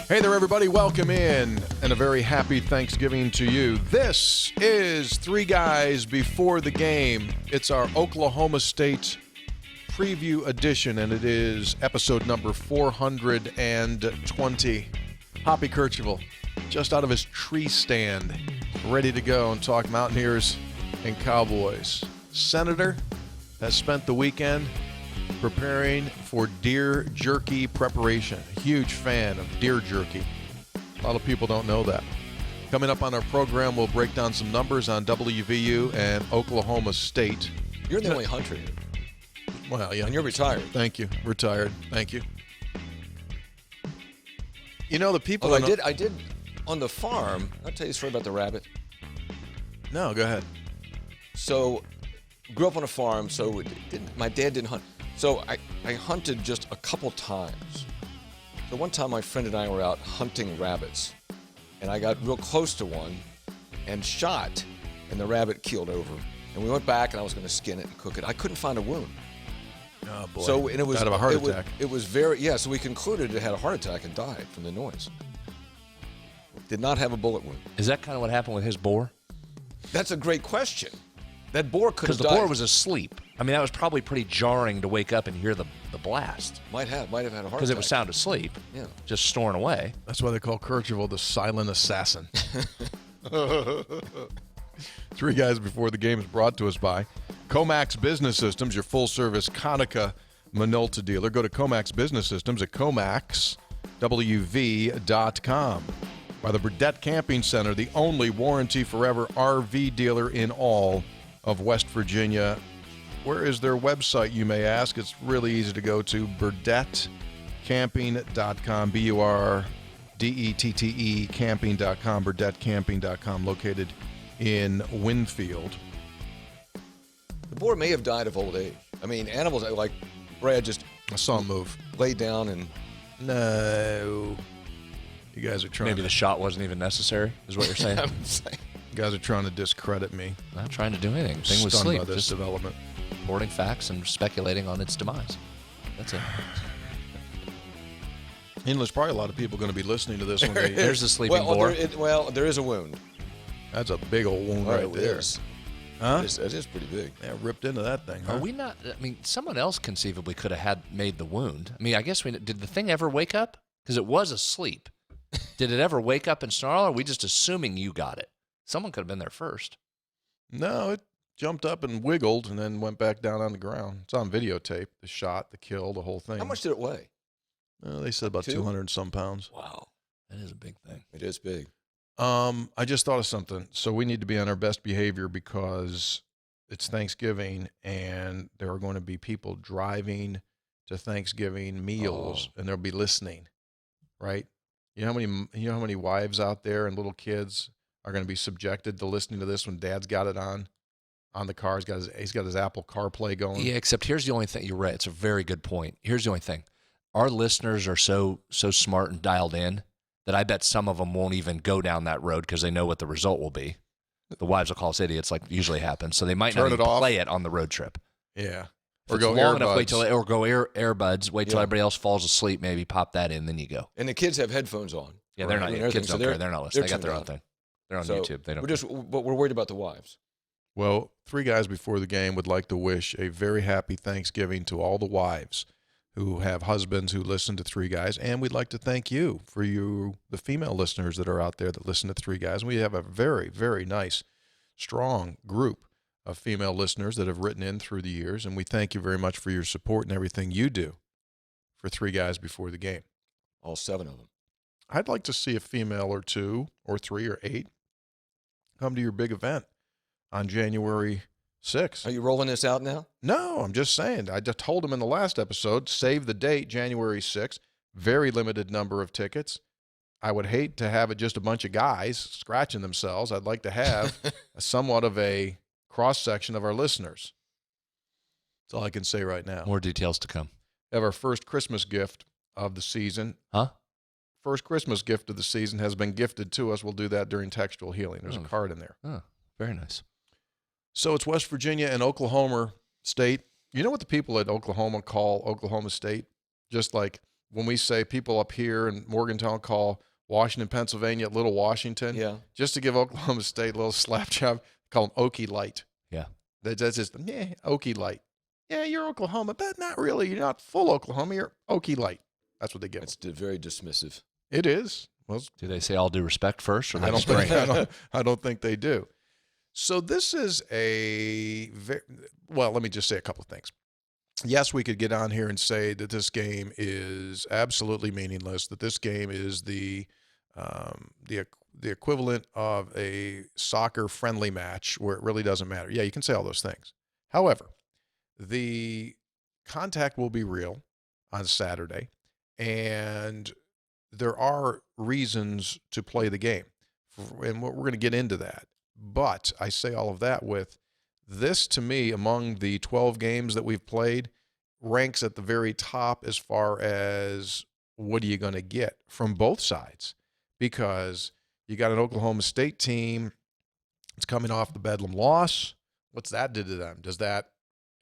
Hey there, everybody. Welcome in, and a very happy Thanksgiving to you. This is Three Guys Before the Game. It's our Oklahoma State preview edition, and it is episode number 420. Hoppy Kercheval, just out of his tree stand, ready to go and talk Mountaineers and Cowboys. Senator has spent the weekend preparing for deer jerky preparation. A huge fan of deer jerky. A lot of people don't know that. Coming up on our program, we'll break down some numbers on WVU and Oklahoma State. You're the only hunter here. Well, yeah. And you're retired. Thank you. Retired. Thank you. You know, the people... I did on the farm. I'll tell you a story about the rabbit. No, go ahead. So, grew up on a farm, so my dad didn't hunt. So I hunted just a couple times. So one time my friend and I were out hunting rabbits, and I got real close to one and shot, and the rabbit keeled over. And we went back, and I was going to skin it and cook it. I couldn't find a wound. Oh, boy. So, and it was out of a heart attack. It was very, yeah, so we concluded it had a heart attack and died from the noise. Did not have a bullet wound. Is that kind of what happened with his boar? That's a great question. That boar could have died. Because the boar was asleep. I mean, that was probably pretty jarring to wake up and hear the blast. Might have had a heart attack. Because it was sound asleep. Yeah. Just snoring away. That's why they call Kercheval the silent assassin. Three Guys Before the Game is brought to us by Comax Business Systems, your full-service Konica Minolta dealer. Go to Comax Business Systems at comaxwv.com. By the Burdett Camping Center, the only warranty forever RV dealer in all of West Virginia. Where is their website, you may ask? It's really easy to go to burdettcamping.com, B-U-R-D-E-T-T-E camping.com, burdettcamping.com, located in Winfield. The boar may have died of old age. I mean, animals like Brad just I saw him move. laid down and... No. You guys are trying Maybe the shot wasn't even necessary, is what you're saying. I'm saying. You guys are trying to discredit me. Not trying to do anything. Thing was Stunned sleep. by this Just development. reporting facts and speculating on its demise. That's it. And there's probably a lot of people going to be listening to this one. There's the sleeping boar. There is a wound. That's a big old wound right there. Huh? It is pretty big. Yeah, ripped into that thing, huh? Are we not? I mean, someone else conceivably could have made the wound. I mean, I guess did the thing ever wake up? Because it was asleep. Did it ever wake up and snarl, or are we just assuming you got it? Someone could have been there first. No, it jumped up and wiggled and then went back down on the ground. It's on videotape, the shot, the kill, the whole thing. How much did it weigh? They said about 200 and some pounds. Wow. That is a big thing. It is big. I just thought of something. So we need to be on our best behavior because it's Thanksgiving and there are going to be people driving to Thanksgiving meals and they'll be listening, right? You know how many wives out there and little kids are going to be subjected to listening to this when Dad's got it on the car. He's got his Apple CarPlay going. Yeah, except here's the only thing. You're right. It's a very good point. Here's the only thing. Our listeners are so smart and dialed in that I bet some of them won't even go down that road because they know what the result will be. The wives will call us idiots like usually happens. So they might not even play it on the road trip. Yeah. Or go long enough, wait till earbuds, wait till everybody else falls asleep, maybe pop that in, then you go. And the kids have headphones on. Yeah, they're not. Kids don't care. They're not listening. They got their own thing. They're on YouTube. They don't. But we're worried about the wives. Well, Three Guys Before the Game would like to wish a very happy Thanksgiving to all the wives who have husbands who listen to Three Guys, and we'd like to thank you for the female listeners that are out there that listen to Three Guys. We have a very, very nice, strong group of female listeners that have written in through the years, and we thank you very much for your support and everything you do for Three Guys Before the Game. All 7 of them. I'd like to see a female or 2 or 3 or 8 come to your big event on January 6th. Are you rolling this out now? No, I'm just saying. I just told them in the last episode, save the date, January 6th. Very limited number of tickets. I would hate to have it just a bunch of guys scratching themselves. I'd like to have somewhat of a cross-section of our listeners. That's all I can say right now. More details to come. We have our first Christmas gift of the season. Huh? First Christmas gift of the season has been gifted to us. We'll do that during textual healing. There's a card in there. Oh, very nice. So it's West Virginia and Oklahoma State. You know what the people at Oklahoma call Oklahoma State? Just like when we say people up here in Morgantown call Washington, Pennsylvania, Little Washington, just to give Oklahoma State a little slap job, call them Okie Light. Yeah. That's just, Okie Light. Yeah, you're Oklahoma, but not really. You're not full Oklahoma. You're Okie Light. That's what they give. It's very dismissive. It is. Well, do they say all due respect first? Or I don't think they do. So this is let me just say a couple of things. Yes, we could get on here and say that this game is absolutely meaningless, that this game is the equivalent of a soccer friendly match where it really doesn't matter. Yeah, you can say all those things. However, the contact will be real on Saturday, and there are reasons to play the game, and we're going to get into that. But I say all of that with this, to me, among the 12 games that we've played, ranks at the very top as far as what are you going to get from both sides, because you got an Oklahoma State team that's coming off the Bedlam loss. What's that do to them? Does that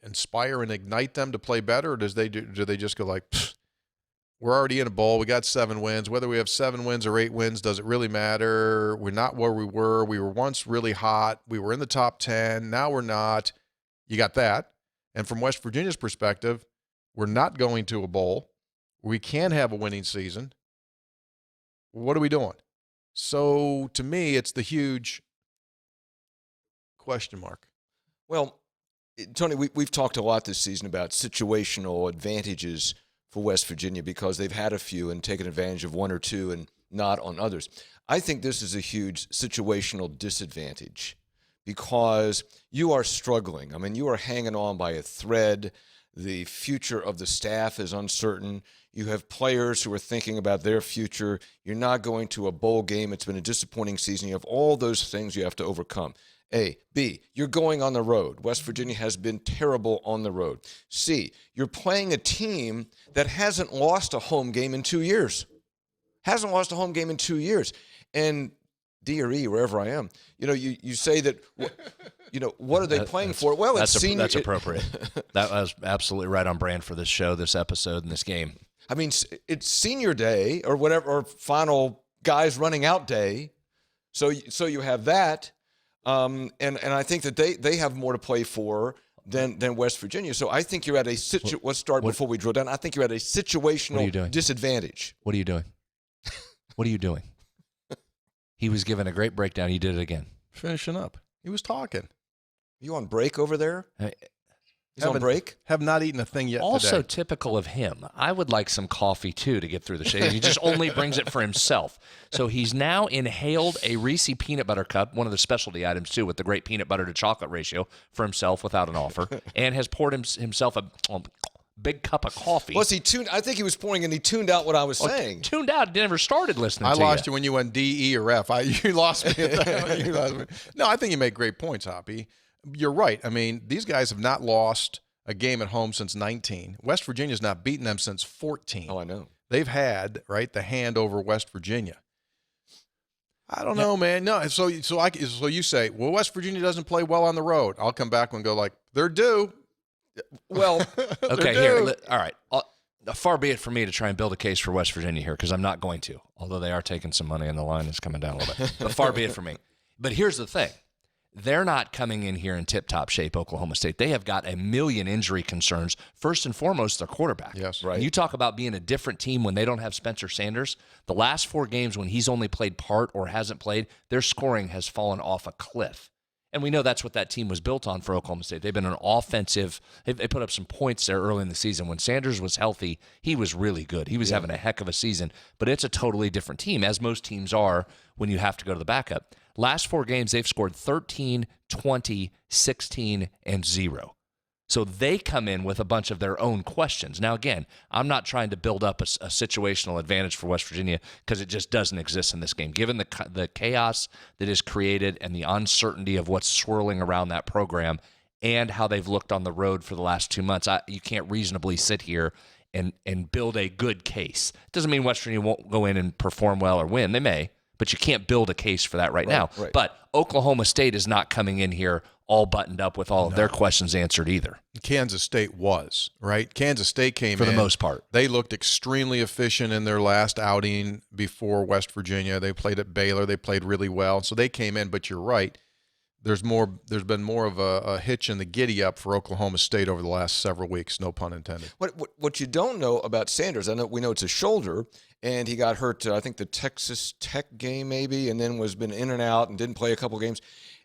inspire and ignite them to play better, or do they just go like, we're already in a bowl, we got 7 wins, whether we have 7 wins or 8 wins, does it really matter? We're not where we were once really hot, we were in the top 10, now we're not. You got that. And from West Virginia's perspective, we're not going to a bowl, we can have a winning season. What are we doing? So to me, it's the huge question mark. Well, Tony, we've talked a lot this season about situational advantages for West Virginia because they've had a few and taken advantage of one or two and not on others. I think this is a huge situational disadvantage because you are struggling. I mean, you are hanging on by a thread. The future of the staff is uncertain. You have players who are thinking about their future. You're not going to a bowl game. It's been a disappointing season. You have all those things you have to overcome. A. B, you're going on the road. West Virginia has been terrible on the road. C, you're playing a team that hasn't lost a home game in 2 years. And D or E, wherever I am, you say that, what are they playing for? Well, that's appropriate. That was absolutely right on brand for this show, this episode, and this game. I mean, it's senior day or whatever, or final guys running out day. So you have that. And I think that they have more to play for than West Virginia. So I think you're at a let's start before we drill down. I think you're at a situational disadvantage. What are you doing? What are you doing? He was given a great breakdown. He did it again. Finishing up. He was talking. You on break over there? He's on break? Have not eaten a thing yet also today. Typical of him. I would like some coffee, too, to get through the shade. He just only brings it for himself. So he's now inhaled a Reese peanut butter cup, one of the specialty items, too, with the great peanut butter to chocolate ratio for himself without an offer, and has poured himself a big cup of coffee. Plus, I think he was pouring and he tuned out what I was saying. Tuned out. Never started listening to you. I lost you when you went D, E, or F. You lost me. No, I think you make great points, Hoppy. You're right. I mean, these guys have not lost a game at home since 19. West Virginia's not beaten them since 14. Oh, I know. They've had, the hand over West Virginia. I don't know, man. No, so you say, well, West Virginia doesn't play well on the road. I'll come back and go like, they're due. Well, okay, here. All right. Far be it for me to try and build a case for West Virginia here, because I'm not going to, although they are taking some money and the line is coming down a little bit. But far be it for me. But here's the thing. They're not coming in here in tip-top shape, Oklahoma State. They have got a million injury concerns. First and foremost, their quarterback. Yes, right. And you talk about being a different team when they don't have Spencer Sanders. The last 4 games when he's only played part or hasn't played, their scoring has fallen off a cliff. And we know that's what that team was built on for Oklahoma State. They've been an offensive. They put up some points there early in the season. When Sanders was healthy, he was really good. He was having a heck of a season. But it's a totally different team, as most teams are when you have to go to the backup. Last 4 games, they've scored 13, 20, 16, and 0. So they come in with a bunch of their own questions. Now, again, I'm not trying to build up a situational advantage for West Virginia because it just doesn't exist in this game. Given the chaos that is created and the uncertainty of what's swirling around that program and how they've looked on the road for the last 2 months, you can't reasonably sit here and build a good case. It doesn't mean West Virginia won't go in and perform well or win. They may. But you can't build a case for that right now. Right. But Oklahoma State is not coming in here all buttoned up with all of their questions answered either. Kansas State was, right? Kansas State came for in. the most part. They looked extremely efficient in their last outing before West Virginia. They played at Baylor. They played really well. So they came in, but you're right. There's been more of a hitch in the giddy-up for Oklahoma State over the last several weeks, no pun intended. What you don't know about Sanders, we know it's a shoulder, and he got hurt, I think, the Texas Tech game maybe, and then was been in and out and didn't play a couple games.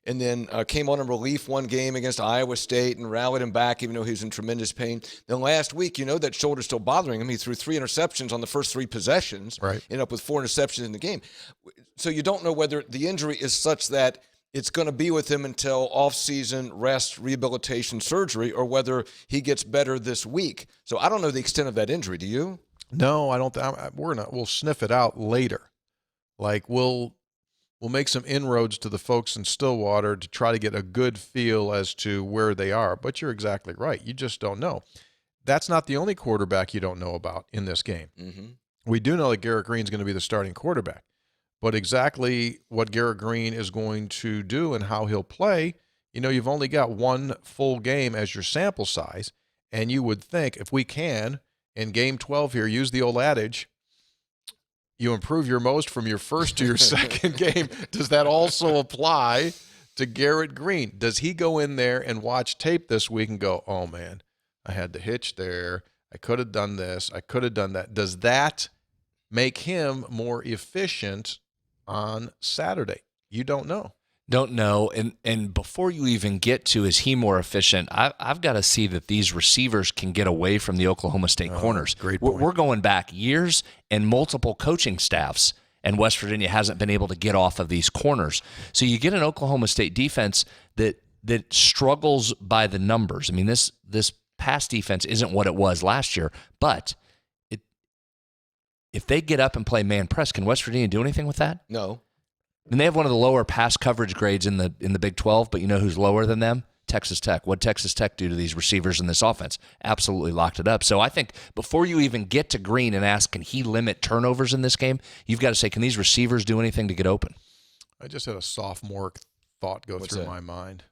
And then came on in relief one game against Iowa State and rallied him back even though he was in tremendous pain. Then last week, that shoulder's still bothering him. He threw 3 interceptions on the first 3 possessions, right. Ended up with 4 interceptions in the game. So you don't know whether the injury is such that it's going to be with him until off-season rest, rehabilitation, surgery, or whether he gets better this week. So I don't know the extent of that injury. Do you? No, I don't. We'll sniff it out later. Like we'll make some inroads to the folks in Stillwater to try to get a good feel as to where they are. But you're exactly right. You just don't know. That's not the only quarterback you don't know about in this game. Mm-hmm. We do know that Garrett Green's going to be the starting quarterback. But exactly what Garrett Green is going to do and how he'll play, you've only got one full game as your sample size. And you would think if we can, in Game 12 here, use the old adage, you improve your most from your first to your second game. Does that also apply to Garrett Green? Does he go in there and watch tape this week and go, oh, man, I had the hitch there. I could have done this. I could have done that. Does that make him more efficient on Saturday? You don't know. Don't know. And before you even get to is he more efficient, I've got to see that these receivers can get away from the Oklahoma State corners. Great point. We're going back years and multiple coaching staffs, and West Virginia hasn't been able to get off of these corners. So you get an Oklahoma State defense that struggles by the numbers. I mean, this pass defense isn't what it was last year, but if they get up and play man press, can West Virginia do anything with that? No. And they have one of the lower pass coverage grades in the Big 12, but you know who's lower than them? Texas Tech. What'd Texas Tech do to these receivers in this offense? Absolutely locked it up. So I think before you even get to Green and ask, can he limit turnovers in this game, you've got to say, can these receivers do anything to get open? I just had a sophomore thought go What's through that? my mind.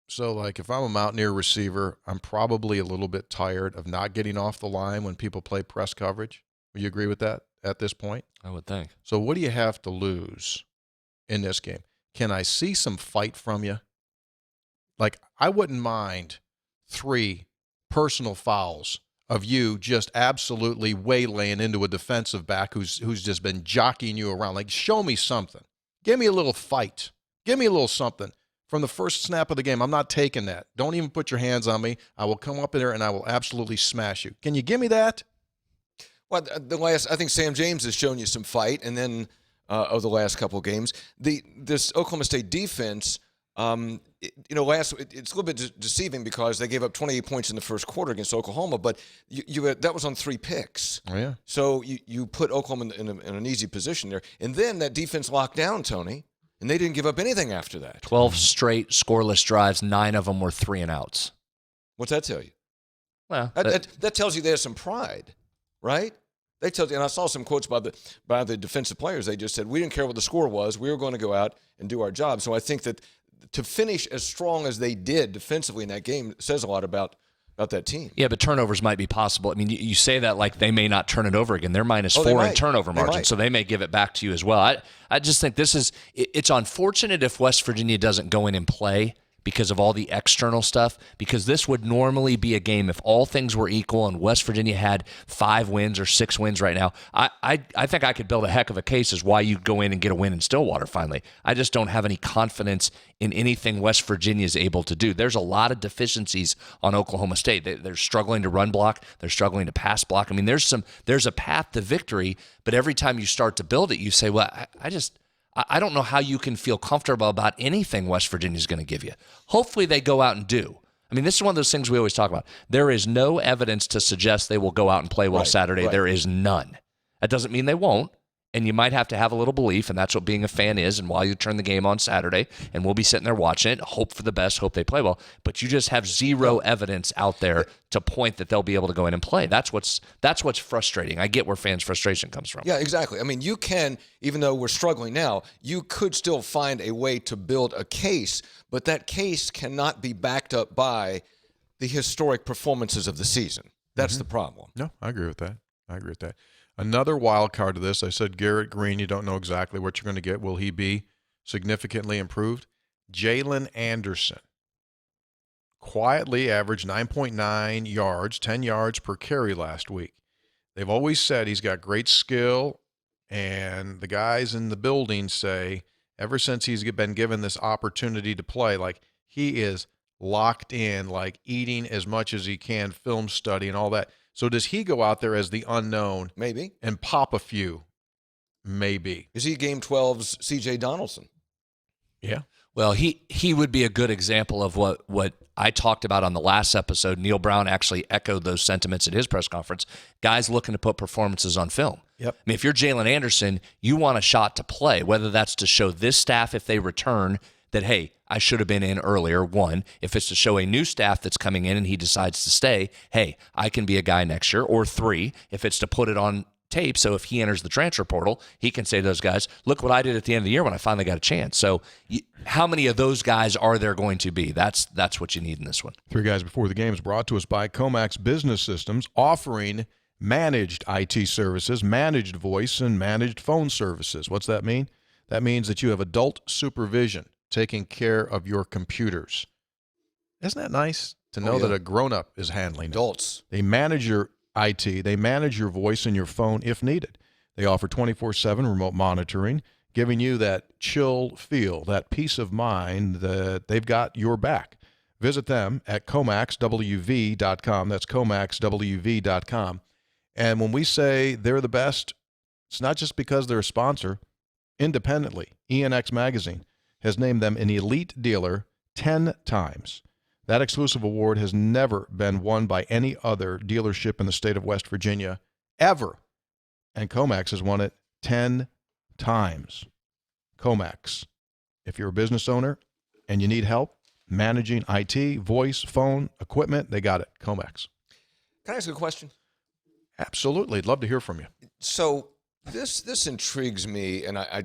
So, like, if I'm a Mountaineer receiver, I'm probably a little bit tired of not getting off the line when people play press coverage. Would you agree with that at this point? I would think. So what do you have to lose in this game? Can I see some fight from you? Like, I wouldn't mind 3 personal fouls of you just absolutely waylaying into a defensive back who's just been jockeying you around. Like, show me something. Give me a little fight. Give me a little something. From the first snap of the game, I'm not taking that. Don't even put your hands on me. I will come up in there and I will absolutely smash you. Can you give me that? Well, I think Sam James has shown you some fight, and then of the last couple of games, this Oklahoma State defense, it's a little bit deceiving because they gave up 28 points in the first quarter against Oklahoma, but that was on 3 picks. Oh yeah. So you put Oklahoma in an easy position there, and then that defense locked down, Tony, and they didn't give up anything after that. 12 straight scoreless drives, 9 of them were 3 and outs. What's that tell you? Well, that tells you they have some pride, right? They tell you, and I saw some quotes by the defensive players. They just said, we didn't care what the score was. We were going to go out and do our job. So I think that to finish as strong as they did defensively in that game says a lot about that team. Yeah, but turnovers might be possible. I mean, you say that like they may not turn it over again. They're -4 in turnover margin, so they may give it back to you as well. I just think it's unfortunate if West Virginia doesn't go in and play because of all the external stuff, because this would normally be a game if all things were equal and West Virginia had 5 wins or 6 wins right now. I think I could build a heck of a case as why you go in and get a win in Stillwater finally. I just don't have any confidence in anything West Virginia is able to do. There's a lot of deficiencies on Oklahoma State. They're struggling to run block. They're struggling to pass block. I mean, there's a path to victory, but every time you start to build it, you say, well, I don't know how you can feel comfortable about anything West Virginia is going to give you. Hopefully they go out and do. I mean, this is one of those things we always talk about. There is no evidence to suggest they will go out and play well Saturday. Right. There is none. That doesn't mean they won't. and you might have to have a little belief, and that's what being a fan is. And while you turn the game on Saturday, and we'll be sitting there watching it, hope for the best, hope they play well, but you just have zero evidence out there to point that they'll be able to go in and play. That's what's frustrating. I get where fans' frustration comes from. Yeah, exactly. I mean, you can, even though we're struggling now, you could still find a way to build a case, but that case cannot be backed up by the historic performances of the season. That's the problem. No, I agree with that. Another wild card to this, I said Garrett Green, you don't know exactly what you're going to get. Will he be significantly improved? Jalen Anderson quietly averaged 9.9 yards, 10 yards per carry last week. They've always said he's got great skill, and the guys in the building say ever since he's been given this opportunity to play, like he is locked in, like eating as much as he can, film study and all that. So does he go out there as the unknown? Maybe. And pop a few? Maybe. Is he Game 12's C.J. Donaldson? Yeah. Well, he would be a good example of what I talked about on the last episode. Neil Brown actually echoed those sentiments at his press conference. Guys looking to put performances on film. Yep. I mean, if you're Jalen Anderson, you want a shot to play, whether that's to show this staff if they return that, hey, I should have been in earlier, one. If it's to show a new staff that's coming in and he decides to stay, hey, I can be a guy next year. Or three, if it's to put it on tape, so if he enters the transfer portal, he can say to those guys, look what I did at the end of the year when I finally got a chance. So how many of those guys are there going to be? That's what you need in this one. Three Guys Before the Game is brought to us by Comax Business Systems, offering managed IT services, managed voice, and managed phone services. What's that mean? That means that you have adult supervision taking care of your computers. Isn't that nice to know that a grown-up is handling adults? They manage your IT. They manage your voice and your phone if needed. They offer 24/7 remote monitoring, giving you that chill feel, that peace of mind that they've got your back. Visit them at comaxwv.com. That's comaxwv.com. And when we say they're the best, it's not just because they're a sponsor. Independently, ENX Magazine has named them an elite dealer 10 times. That exclusive award has never been won by any other dealership in the state of West Virginia, ever. And Comax has won it 10 times. Comax. If you're a business owner and you need help managing IT, voice, phone, equipment, they got it. Comax. Can I ask you a question? Absolutely. I'd love to hear from you. So this intrigues me, and I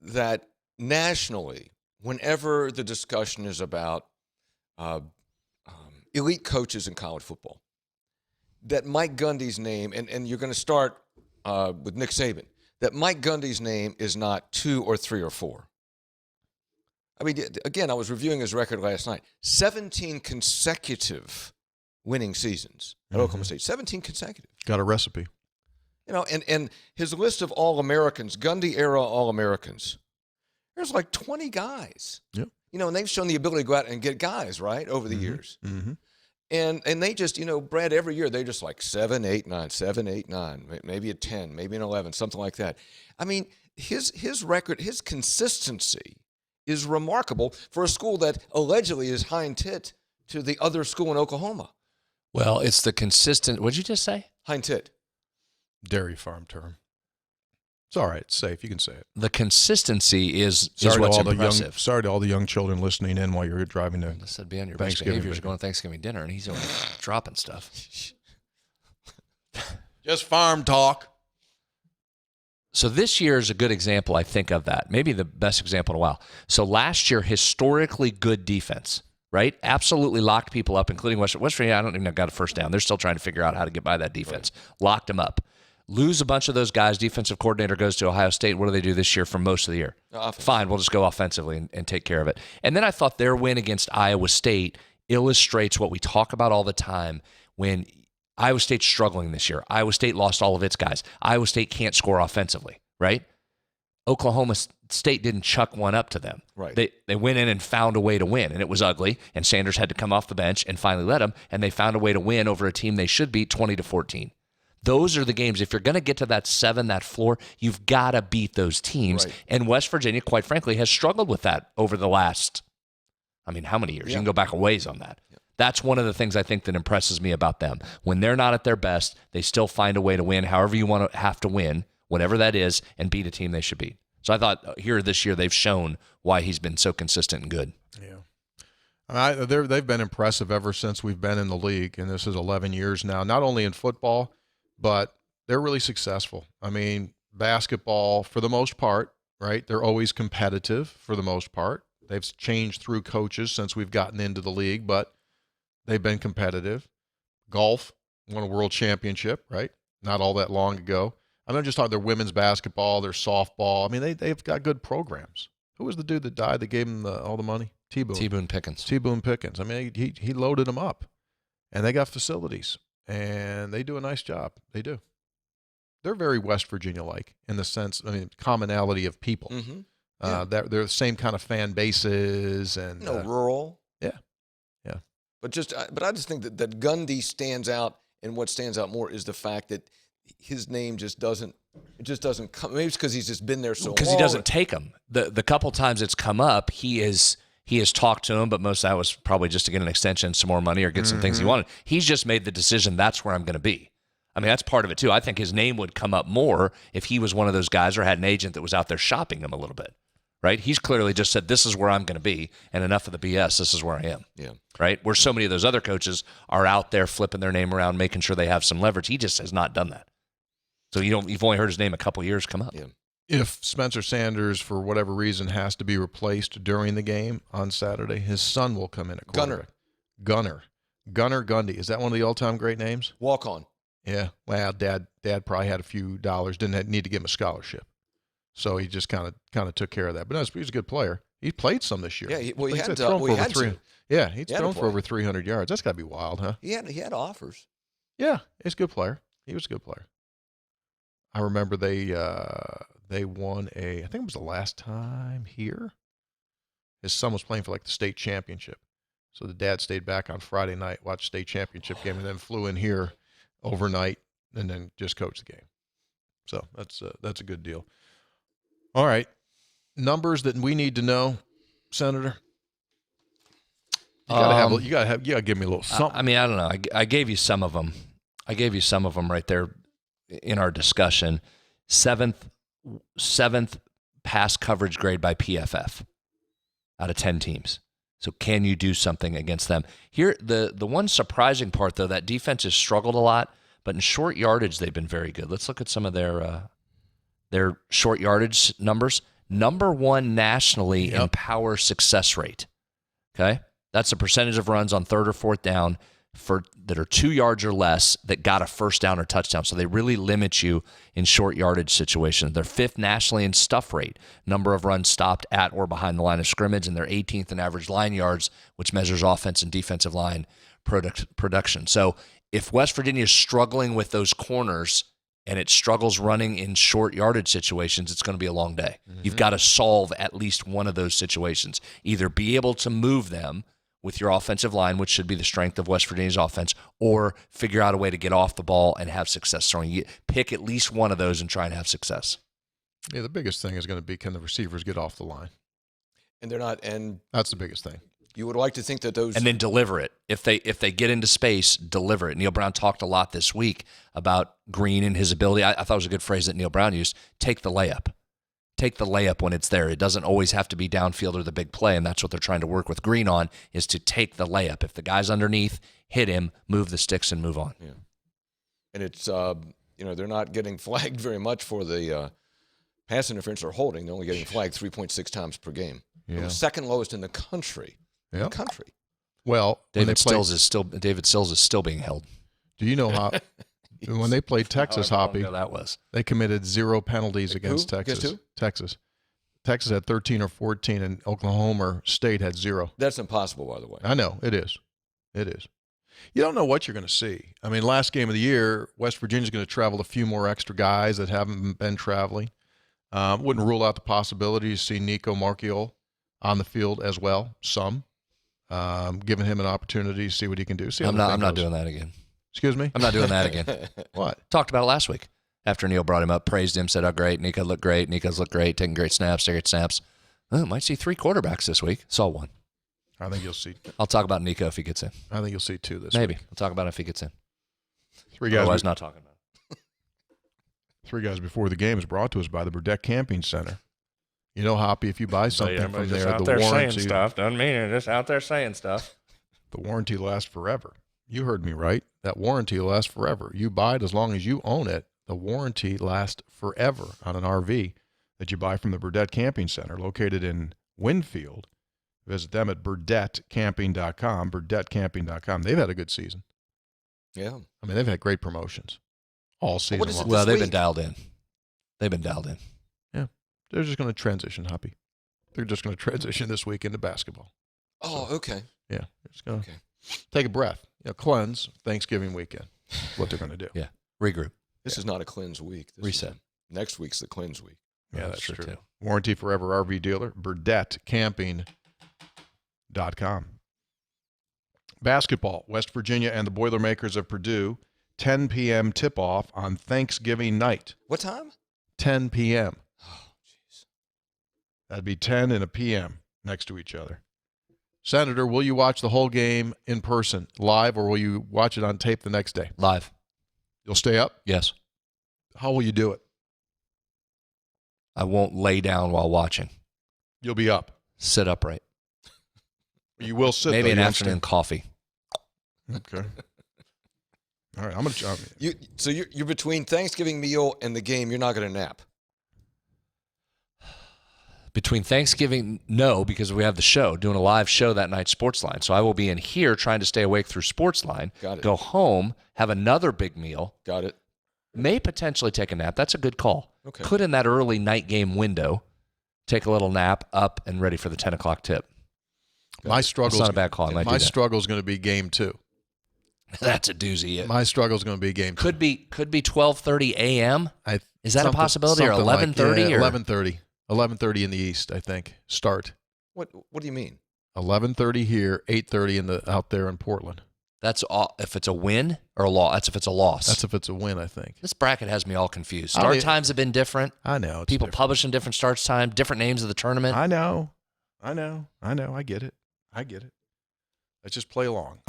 that nationally, whenever the discussion is about elite coaches in college football, that Mike Gundy's name, and you're going to start with Nick Saban, that Mike Gundy's name is not 2 or 3 or 4. I mean, again, I was reviewing his record last night. 17 consecutive winning seasons at Oklahoma State. 17 consecutive. Got a recipe. You know, and his list of All-Americans, Gundy-era All-Americans, there's like 20 guys. Yep. You know, and they've shown the ability to go out and get guys, right, over the years. Mm-hmm. And they just, you know, Brad, every year they're just like 7, 8, 9, 7, 8, 9, maybe a 10, maybe an 11, something like that. I mean, his record, his consistency is remarkable for a school that allegedly is hind tit to the other school in Oklahoma. Well, it's the consistent. What'd you just say? Hind tit. Dairy farm term. It's all right. It's safe. You can say it. The consistency is Sorry what's to all impressive. sorry to all the young children listening in while you're driving to I said, be on your best Thanksgiving behavior. You're weekend. going to Thanksgiving dinner, and he's only dropping stuff. Just farm talk. So this year is a good example, I think, of that. Maybe the best example in a while. So last year, historically good defense, right? Absolutely locked people up, including West Virginia. I don't even know got a first down. They're still trying to figure out how to get by that defense. Right. Locked them up. Lose a bunch of those guys. Defensive coordinator goes to Ohio State. What do they do this year for most of the year? Fine, we'll just go offensively and take care of it. And then I thought their win against Iowa State illustrates what we talk about all the time when Iowa State's struggling this year. Iowa State lost all of its guys. Iowa State can't score offensively, right? Oklahoma State didn't chuck one up to them. Right. They went in and found a way to win, and it was ugly, and Sanders had to come off the bench and finally let them, and they found a way to win over a team they should beat 20-14. Those are the games. If you're going to get to that 7, that floor, you've got to beat those teams. Right. And West Virginia, quite frankly, has struggled with that over the last, how many years? Yeah. You can go back a ways on that. Yeah. That's one of the things I think that impresses me about them. When they're not at their best, they still find a way to win, however you want to have to win, whatever that is, and beat a team they should beat. So I thought here this year they've shown why he's been so consistent and good. Yeah. They've been impressive ever since we've been in the league, and this is 11 years now, not only in football, but they're really successful. I mean, basketball for the most part, right? They're always competitive for the most part. They've changed through coaches since we've gotten into the league, but they've been competitive. Golf won a world championship, right? Not all that long ago. I'm not just talking their women's basketball, their softball. I mean, they've got good programs. Who was the dude that died that gave them all the money? T. Boone Pickens. T. Boone Pickens. I mean, he loaded them up, and they got facilities, and they do a nice job. They do. They're very West Virginia-like in the sense, I mean, commonality of people. Mm-hmm. They're the same kind of fan bases and rural. Yeah. But I just think that Gundy stands out, and what stands out more is the fact that his name just doesn't come. Maybe it's because he's just been there so long. Because he doesn't take them. The couple times it's come up, he has talked to him, but most of that was probably just to get an extension, some more money, or get some things he wanted. He's just made the decision that's where I'm going to be. I mean, that's part of it too. I think his name would come up more if he was one of those guys or had an agent that was out there shopping him a little bit. Right? He's clearly just said, this is where I'm going to be, and enough of the BS, this is where I am. Yeah. Right? Where so many of those other coaches are out there flipping their name around, making sure they have some leverage. He just has not done that. So you've only heard his name a couple years come up. Yeah. If Spencer Sanders, for whatever reason, has to be replaced during the game on Saturday, his son will come in at quarterback. Gunner Gundy. Is that one of the all-time great names? Walk on. Yeah. Well, Dad probably had a few dollars, didn't need to give him a scholarship. So he just kind of took care of that. But no, he's a good player. He played some this year. Yeah, he had to. Yeah, he's he thrown for over 300 yards. That's got to be wild, huh? He had offers. Yeah, he's a good player. He was a good player. I remember they won I think it was the last time here. His son was playing for like the state championship. So the dad stayed back on Friday night, watched state championship game, and then flew in here overnight and then just coached the game. So that's a good deal. All right. Numbers that we need to know, Senator. You gotta give me a little something. I mean, I don't know. I gave you some of them. Right there in our discussion. Seventh pass coverage grade by PFF out of 10 teams. So can you do something against them? Here, the one surprising part, though, that defense has struggled a lot, but in short yardage, they've been very good. Let's look at some of their short yardage numbers. Number one nationally in power success rate. Okay? That's the percentage of runs on third or fourth down that are 2 yards or less that got a first down or touchdown. So they really limit you in short yardage situations. They're fifth nationally in stuff rate, number of runs stopped at or behind the line of scrimmage, and they're 18th in average line yards, which measures offense and defensive line production. So if West Virginia is struggling with those corners and it struggles running in short yardage situations, it's going to be a long day. Mm-hmm. You've got to solve at least one of those situations. Either be able to move them with your offensive line, which should be the strength of West Virginia's offense, or figure out a way to get off the ball and have success throwing. You pick at least one of those and try and have success. Yeah, the biggest thing is going to be, can the receivers get off the line? And they're not, and that's the biggest thing. You would like to think that those... And then deliver it. If they get into space, deliver it. Neil Brown talked a lot this week about Green and his ability. I thought it was a good phrase that Neil Brown used, take the layup. Take the layup when it's there. It doesn't always have to be downfield or the big play, and that's what they're trying to work with Green on, is to take the layup. If the guy's underneath, hit him, move the sticks, and move on. Yeah. And it's, they're not getting flagged very much for the pass interference or holding. They're only getting flagged 3.6 times per game. Yeah. They're the second lowest in the country. Yeah. Well, David Stills is still being held. Do you know how when they played Texas, Hoppy, that was they committed 0 penalties against Texas. Against who? Texas had 13 or 14, and Oklahoma State had 0. That's impossible, by the way. I know it is. It is. You don't know what you're going to see. I mean, last game of the year, West Virginia's going to travel a few more extra guys that haven't been traveling. Wouldn't rule out the possibility to see Nico Marchiol on the field as well. Giving him an opportunity to see what he can do. I'm not doing that again. Excuse me? I'm not doing that again. What? Talked about it last week. After Neil brought him up, praised him, said, oh, great. Nico looked great. Nico's looked great, taking great snaps, Oh, might see 3 quarterbacks this week. Saw 1. I think you'll see. I'll talk about Nico if he gets in. I think you'll see 2 this Maybe. week. I'll talk about it if he gets in. 3 guys. Otherwise, not talking about it. Three Guys Before the Game is brought to us by the Burdette Camping Center. You know, Hoppy, if you buy something from there, out the there warranty saying stuff doesn't mean you're just out there saying stuff. The warranty lasts forever. You heard me right. That warranty lasts forever. You buy it as long as you own it. The warranty lasts forever on an RV that you buy from the Burdette Camping Center, located in Winfield. Visit them at burdettecamping.com, burdettecamping.com. They've had a good season. Yeah. I mean, they've had great promotions all season what is long. it Well, this they've week? been dialed in. They've been dialed in. Yeah. They're just going to transition, Hoppy. They're just going to transition this week into basketball. Oh, okay. Yeah. They're just going to take a breath. Cleanse Thanksgiving weekend. That's what they're going to do. Yeah. Regroup. This is not a cleanse week. This Reset. Next week's the cleanse week. Yeah, that's true too. Warranty Forever RV dealer, burdettecamping.com. Basketball, West Virginia and the Boilermakers of Purdue, 10 p.m. tip-off on Thanksgiving night. What time? 10 p.m. Oh, jeez. That'd be 10 and a p.m. next to each other. Senator, will you watch the whole game in person, live, or will you watch it on tape the next day? Live. You'll stay up? Yes. How will you do it? I won't lay down while watching. You'll be up. Sit upright. You will sit. Maybe though. an You won't afternoon coffee. Okay. All right, I'm going to So you're between Thanksgiving meal and the game. You're not going to nap. Between Thanksgiving, no, because we have the show, doing a live show that night, Sportsline. So I will be in here trying to stay awake through Sportsline. Got it. Go home, have another big meal. Got it. May potentially take a nap. That's a good call. Okay. Put in that early night game window. Take a little nap, up and ready for the 10 o'clock tip. My struggle. It's not a bad call. I might do My that. struggle is going to be game 2. That's a doozy. My struggle is going to be game 2. Could be 12:30 a.m. Is that a Something- possibility, or something like- 11:30? yeah, or 11:30. 11:30 in the East, I think. Start. What do you mean? 11:30 here, 8:30 out there in Portland. That's all. If it's a win or a loss. That's if it's a loss. That's if it's a win, I think. This bracket has me all confused. I Start mean- times have been different. I know. It's People different. publishing different starts time, different names of the tournament. I know. I get it. Let's just play along.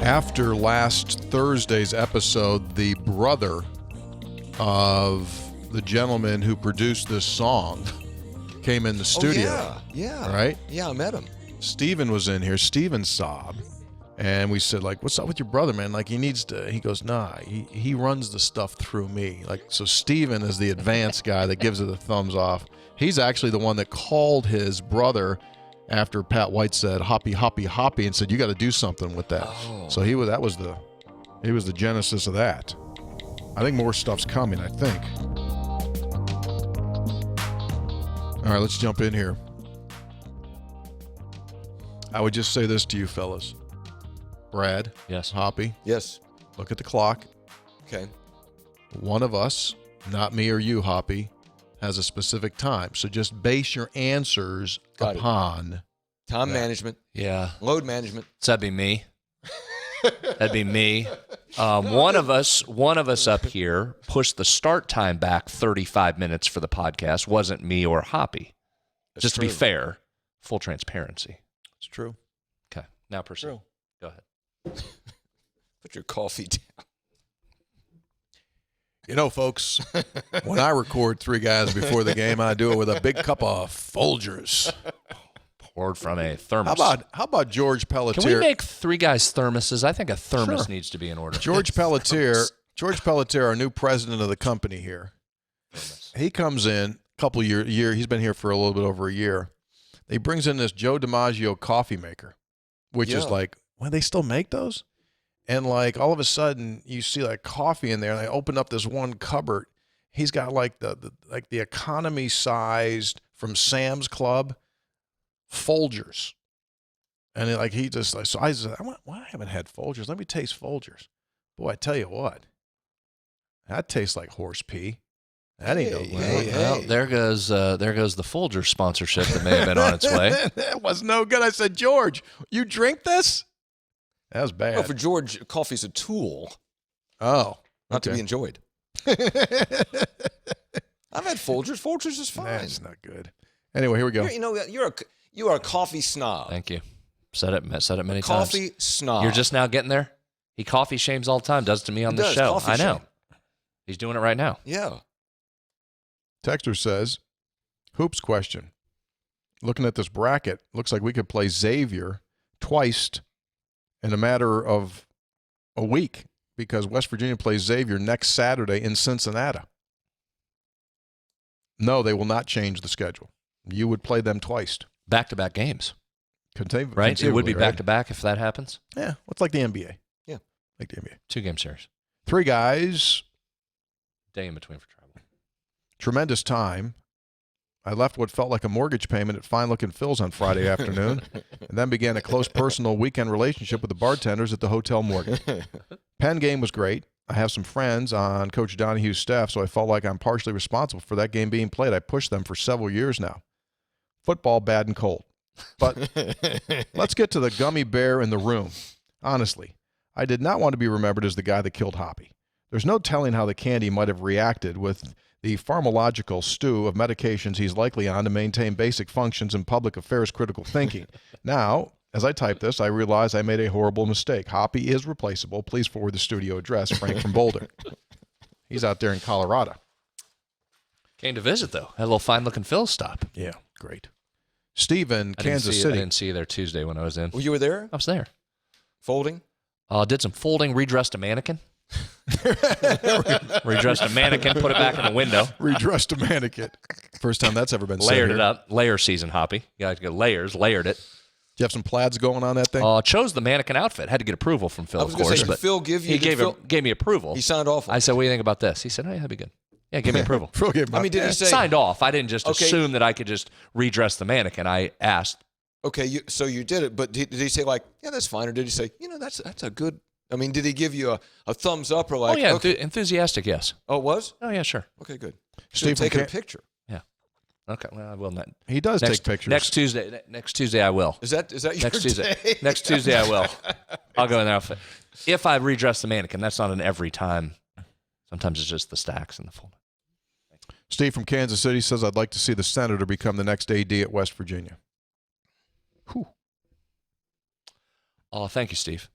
After last Thursday's episode, the brother of the gentleman who produced this song came in the studio. Oh, yeah. Right? Yeah, I met him. Steven was in here, Steven Saab, and we said, like, what's up with your brother, man? Like, he goes, nah, he runs the stuff through me. Like, so Steven is the advanced guy that gives it a thumbs off. He's actually the one that called his brother after Pat White said, hoppy, hoppy, hoppy, and said, you got to do something with that. Oh. So he was the genesis of that. I think more stuff's coming, I think. All right, let's jump in here. I would just say this to you fellas. Brad, Yes. Hoppy, Yes. look at the clock. Okay. One of us, not me or you, Hoppy, has a specific time. So just base your answers Got it. upon Time management, Yeah. load management. So that'd be me. That'd be me. One of us up here pushed the start time back 35 minutes for the podcast. Wasn't me or Hoppy. That's Just to be true. fair, full transparency. It's true. Okay. Now proceed. True. Go ahead. Put your coffee down. You know, folks, when I record Three Guys Before the Game, I do it with a big cup of Folgers. Poured from a thermos. How about George Pelletier? Can we make three guys thermoses? I think a thermos Sure. needs to be in order. George Pelletier, our new president of the company here. He comes in a couple year. He's been here for a little bit over a year. He brings in this Joe DiMaggio coffee maker, which is Yeah. like, well, they still make those? And like all of a sudden you see like coffee in there, and I open up this one cupboard. He's got like the economy sized from Sam's Club Folgers. And he just like, so I said, I haven't had Folgers. Let me taste Folgers. Boy, I tell you what, that tastes like horse pee. That ain't no good. Well, there goes the Folger sponsorship that may have been on its way. That was no good. I said, George, you drink this? That was bad. Well, for George, coffee's a tool, Oh, not to okay. be enjoyed. I've had Folgers. Folgers is fine. That's not good. Anyway, here we go. You are a coffee snob. Thank you. Said it many times. Coffee snob. You're just now getting there? He coffee shames all the time, does to me on the show. I know. He's doing it right now. Yeah. Texter says, hoops question. Looking at this bracket, looks like we could play Xavier twice in a matter of a week because West Virginia plays Xavier next Saturday in Cincinnati. No, they will not change the schedule. You would play them twice. Back-to-back games. Right? It would be back-to-back if that happens. Yeah, it's like the NBA. Yeah. Like the NBA. 2-game series. 3 guys. Day in between for travel. Tremendous time. I left what felt like a mortgage payment at Fine Looking Phil's on Friday afternoon and then began a close personal weekend relationship with the bartenders at the Hotel Morgan. Penn game was great. I have some friends on Coach Donahue's staff, so I felt like I'm partially responsible for that game being played. I pushed them for several years now. Football, bad and cold. But let's get to the gummy bear in the room. Honestly, I did not want to be remembered as the guy that killed Hoppy. There's no telling how the candy might have reacted with the pharmacological stew of medications he's likely on to maintain basic functions in public affairs critical thinking. Now, as I type this, I realize I made a horrible mistake. Hoppy is replaceable. Please forward the studio address, Frank from Boulder. He's out there in Colorado. Came to visit, though. Had a little fine-looking Phil stop. Yeah, great. Steve in Kansas City. I didn't see you there Tuesday when I was in. Well, you were there? I was there. Folding? Did some folding, redressed a mannequin. Redressed a mannequin, put it back in the window. Redressed a mannequin. First time that's ever been said. Layered it up. Layer season, Hoppy. You got to get layers. Layered it. Do you have some plaids going on that thing? Chose the mannequin outfit. Had to get approval from Phil, I was of going course. to say, did Phil give you? He gave me approval. He signed off on I said, what do you think about this? He said, oh, yeah, that'd be good. Yeah, give me approval. I mean, did he say? Signed off. I didn't just assume that I could just redress the mannequin. I asked. Okay, so you did it, but did he say like, yeah, that's fine, or did he say, that's a good? I mean, did he give you a thumbs up or like? Oh yeah, okay. Enthusiastic, yes. Oh, it was? Oh yeah, sure. Okay, good. Steve, taking a picture. Yeah. Okay. Well, I will not. He does take pictures. Next Tuesday, I will. Is that your next Tuesday? Day? Next Tuesday, I will. I'll go in that outfit. If I redress the mannequin, that's not an every time. Sometimes it's just the stacks and the fold. Steve from Kansas City says, I'd like to see the senator become the next AD at West Virginia. Whew. Oh, thank you, Steve.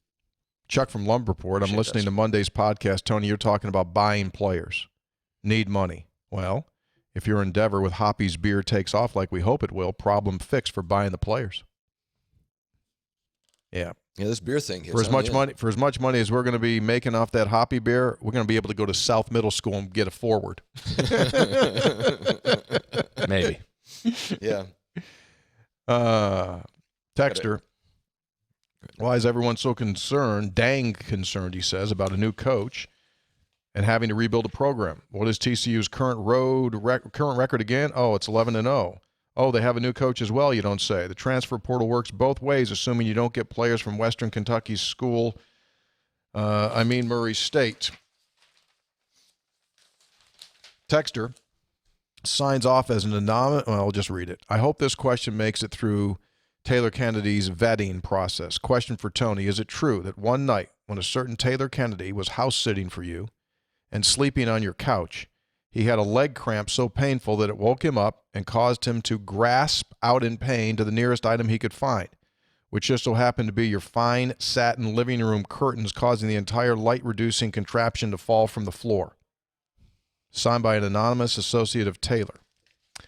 Chuck from Lumberport. I'm listening to Monday's podcast. Tony, you're talking about buying players. Need money. Well, if your endeavor with Hoppy's beer takes off like we hope it will, problem fixed for buying the players. Yeah. Yeah, this beer thing hits for as much money as we're going to be making off that Hoppy beer, we're going to be able to go to South Middle School and get a forward. Maybe. Yeah. Texter. Why is everyone so concerned, dang concerned, he says, about a new coach and having to rebuild a program? What is TCU's current record again? Oh, it's 11-0. Oh, they have a new coach as well, you don't say. The transfer portal works both ways, assuming you don't get players from Western Kentucky's school. Murray State. Texter signs off as an anonymous. Well, I'll just read it. I hope this question makes it through Taylor Kennedy's vetting process. Question for Tony. Is it true that one night when a certain Taylor Kennedy was house-sitting for you and sleeping on your couch, he had a leg cramp so painful that it woke him up and caused him to grasp out in pain to the nearest item he could find, which just so happened to be your fine satin living room curtains, causing the entire light-reducing contraption to fall from the floor? Signed by an anonymous associate of Taylor.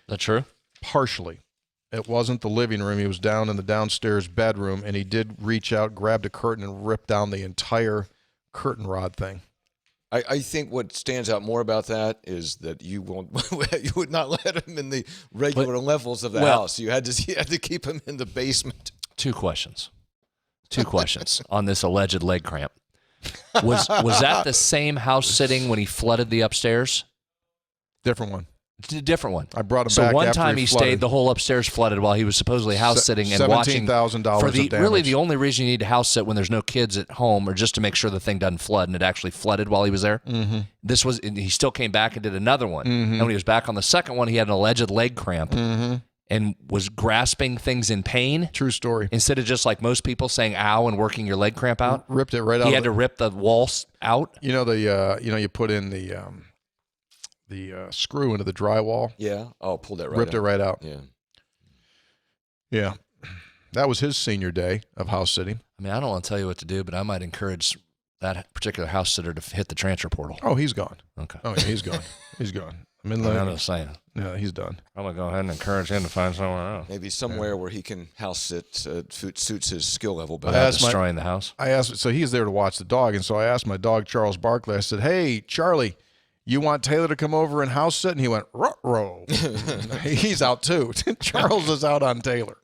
That true? Partially. It wasn't the living room. He was down in the downstairs bedroom, and he did reach out, grabbed a curtain, and ripped down the entire curtain rod thing. I think what stands out more about that is that you would not let him in the regular levels of the house. You had to keep him in the basement. Two questions on this alleged leg cramp. Was that the same house sitting when he flooded the upstairs? Different one. Different one. I brought him so back. So one after time he stayed, the whole upstairs flooded while he was supposedly house sitting and watching. $17,000 for the of damage. Really, the only reason you need to house sit when there's no kids at home, or just to make sure the thing doesn't flood, and it actually flooded while he was there. Mm-hmm. He still came back and did another one. Mm-hmm. And when he was back on the second one, he had an alleged leg cramp and was grasping things in pain. True story. Instead of just like most people saying "ow" and working your leg cramp out, ripped it right out. He had to rip the walls out. You know you put in the screw into the drywall. Yeah. Oh, pulled that right Ripped out. it right out. Yeah. Yeah. That was his senior day of house sitting. I mean, I don't want to tell you what to do, but I might encourage that particular house sitter to hit the transfer portal. Oh, he's gone. Okay. Oh, yeah, he's gone. He's gone. I'm just saying. Yeah, he's done. I'm going to go ahead and encourage him to find somewhere else. Maybe somewhere where he can house sit suits his skill level Without better. destroying the house. I asked, so he's there to watch the dog, and so I asked my dog, Charles Barkley, I said, hey, Charlie, you want Taylor to come over and house sit? And he went, ruh-roh. He's out too. Charles is out on Taylor.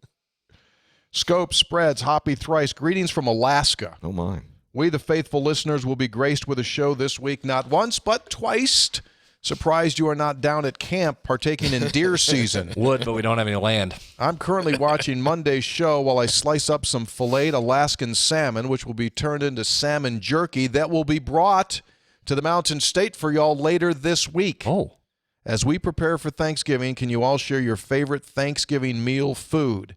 Scope spreads, Hoppy thrice. Greetings from Alaska. Oh, my. We, the faithful listeners, will be graced with a show this week, not once, but twice. Surprised you are not down at camp partaking in deer season. Would, but we don't have any land. I'm currently watching Monday's show while I slice up some filleted Alaskan salmon, which will be turned into salmon jerky that will be brought to the Mountain State for y'all later this week. Oh. As we prepare for Thanksgiving, can you all share your favorite Thanksgiving meal food?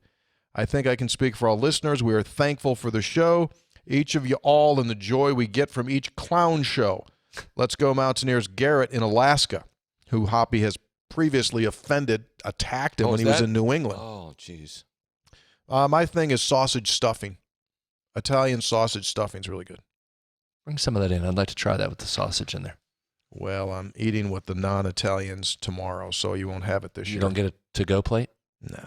I think I can speak for all listeners. We are thankful for the show, each of you all, and the joy we get from each clown show. Let's go Mountaineers. Garrett in Alaska, who Hoppy has previously attacked him when he was in New England. Oh, jeez. My thing is sausage stuffing. Italian sausage stuffing is really good. Bring some of that in. I'd like to try that with the sausage in there. Well, I'm eating with the non-Italians tomorrow, so you won't have it this year. You don't get a to-go plate? No.